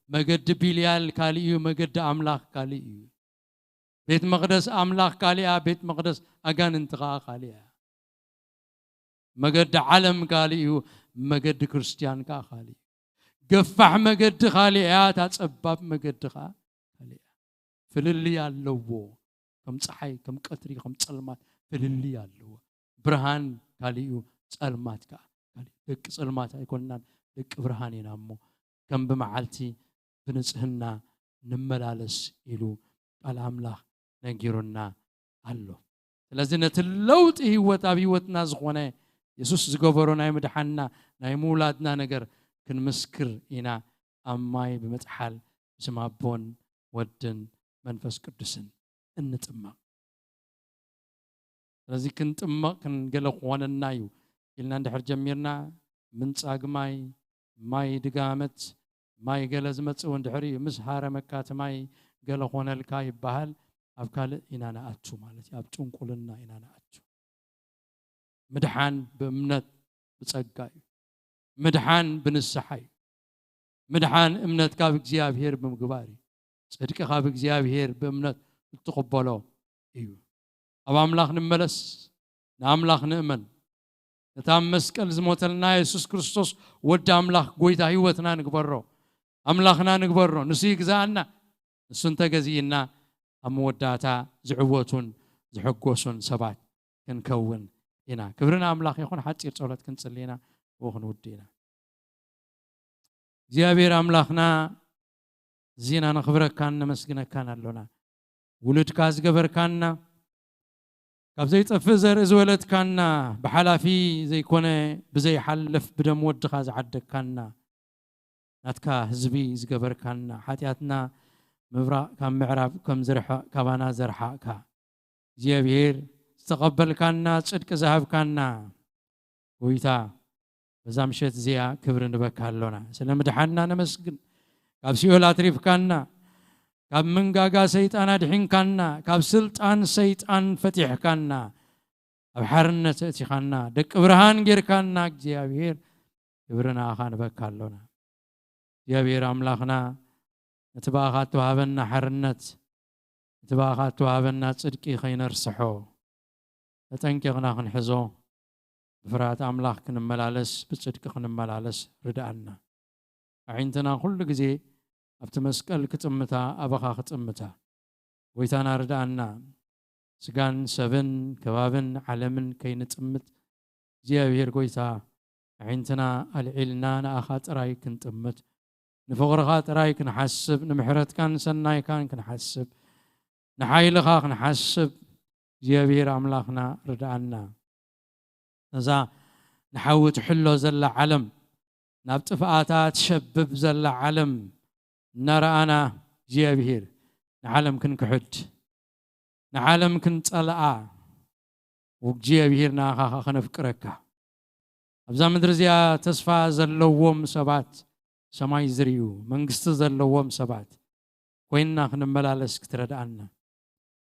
مجد بيليال كاليو مجد أملاك كاليو بيت مقدس أملاك كاليا بيت مقدس أجان انتقاء كاليا مجد علم كاليو مجد كريستيان كالي قفح مجد خاليا تسبب مجد خاليا فللي اللو كم صحي كم قطري كم صلمات فللي اللو برهان كاليو صلمات كالي دق صلمات يكوننا دق برهانينا مو كم بمعالتي بنصحنا نملالس إلو الأملاح نجيرنا الله لازم نتلوت هيوت أبيوت ناس غنى يسوع زجبرنا يمدحنا نايمولادنا نجر كن مسكر إنا أماي بمتحال بسم أبون ودن منفس قدسن انتمق لذي كنت أما كن قال قوانا نايو إلنا ندحر جميرنا من صاق ماي دقامت ماي قال زمت وندحري مسحارة مكات ماي قال قوانا الكاي بحال أبكال إنانا أتشو مالتي أبتون قولنا إنانا أتشو مدحان بأمنت بتصقاي مدحان بنسحي مدحان امنت كابك زيابهير بمقباري صدق كابك زيابهير بامنت تقبلوا ايوه ابا املاخ نملس ناملاخ نؤمن نتام مسكل زموتلنا يسوع كريستوس ود املاخ غويتا هيوتنا نغبرو املاخنا نغبرو نسي غزانا نسنت غزينا اموداتا زعوتون زحقوسون سبات كنكون هنا كبرنا املاخ يكون حصير صلوت كنصلينا وخن ودينا እግዚአብሔር አምላክና ዚና ነኽብረካና መስግነካና አለና ውሉድ ካዝገበርካና ካብ ዘይጠፍ ዘር ዝወለትካና በሐላፊ ዘይኮነ በዘይ ሐልፍ በደም ወድኻ ዝዓደካና ናትካ ህዝቢ ዝገበርካና ኃጢአትና ምብራቅ ካብ ምዕራብ ከም ዝርሐ ካባና ዘርሐካ እግዚአብሔር ዝተቀበልካና ጽድቅ ዘሃብካና ጎይታ በዛም ሸት ዚያ ክብር እንበካለና ስለምድሐና ነመስግን ካብ ሲኦል አትሪፍካና ካብ መንጋጋ ሰይጣን አድሕንካና ካብ ስልጣን ሰይጣን ፈቲሕካና ኣብ ሓርነት እቲኻና ደቅ ብርሃን ጌርካና እግዚአብሔር ክብርና አኻን በካለና እግዚአብሔር አምላክና እትባኻቱ ሃበና ሓርነት እትባኻቱ ሃበና ጽድቂ ኸይነርስሖ ተጠንቀቕና ክንሕዞ بفرات أملاك كنملالس بتصدق كنملالس ردانا عينتنا كل جزء أبتمسكال كتمتا أبخا كتمتا ويتانا ردانا سجان سبن كوابن علمن كينت أمت زيابير قويتا عينتنا العلنا أخات راي كنت أمت نفغرغات راي كنحسب نمحرت كان سناي كان كنحسب نحايل خا كنحسب زيابير أملاكنا ردانا نزا نحاوت حلو زل علم نبتفقاتات شبب زل علم نرى أنا جيابهير نعلم كن كحد نعلم كن طلعا وجيابهير ناخا خنفكرك أبزا مدرزيا تصفى زلوهم سبات سماي زريو منقست زلوهم سبات ويننا خنملالس كترد عنا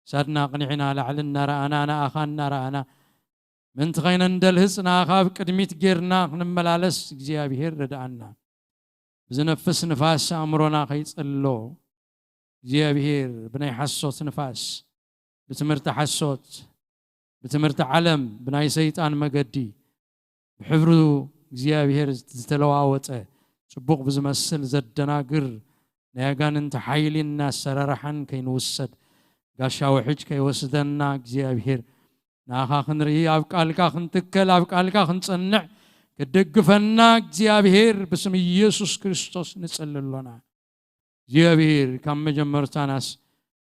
سادنا قنعنا لعلن نرى أنا أخان نرى أنا من تغينا ندلهسنا خاب قدميت غيرنا نملالس እግዚአብሔር ረዳአና بزنفس نفاس امرنا خيصلو እግዚአብሔር بناي حسوت نفاس بتمرت حسوت بتمرت علم بناي شيطان مغدي بحبرو እግዚአብሔር ዝተለዋወጠ ጽቡቅ بزمسل زدناغر نياغاننت حيلنا سررحن كينوسد غاشاو حج كيوسدنا እግዚአብሔር ناخا خنري أبقالكا خنتكل أبقالكا خنصنع كدقفنا እግዚአብሔር بسم يسوع كريستوس نصللنا እግዚአብሔር كم جمرتاناس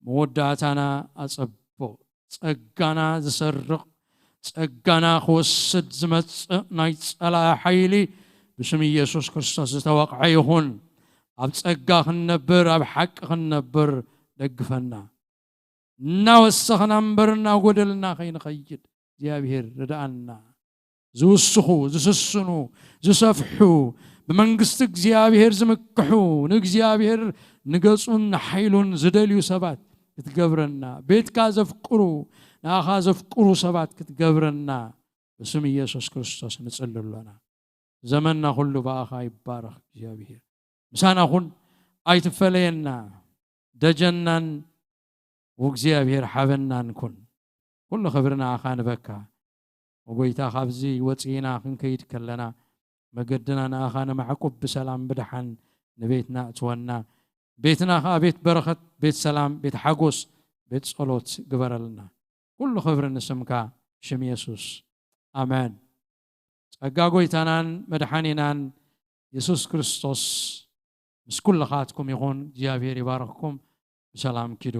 موداتانا أصبو صقانا زسرق صقانا خوسد زمت ناي صلا حيلي بسم يسوع كريستوس توقع يهون أب صقا خنبر أب حق خنبر دقفنا ناوسخنا نبرنا ودلنا خين خيد እግዚአብሔር ردانا زوسخو زسسنو زسفحو بمنقست እግዚአብሔር زمكحو نግዚአብሔር نقصون حيلون زدليو سبات كتقبرنا بيت كازفقرو ناخا زفقرو سبات كتقبرنا بسم يسوع كريستوس نصلي لنا زمننا كله باخا يبارك እግዚአብሔር مسانا خون ايتفلينا دجنن وእግዚአብሔር حبنا نكون كل خبرنا اخان بكا وقيتا خابزي وصينا كنكيد كلنا مقدنا اخانا معقوب بسلام بدحن نبيتنا اتونا بيتنا خا بيت بركه بيت سلام بيت حقوس بيت صلوت قبرلنا كل خبرنا سمكا شم يسوع امين ጸጋ ጎይታናን መድኃኒናን ኢየሱስ ክርስቶስ ምስ ኩልኻትኩም ይኹን እግዚአብሔር ይባርክኩም በሰላም ኪዱ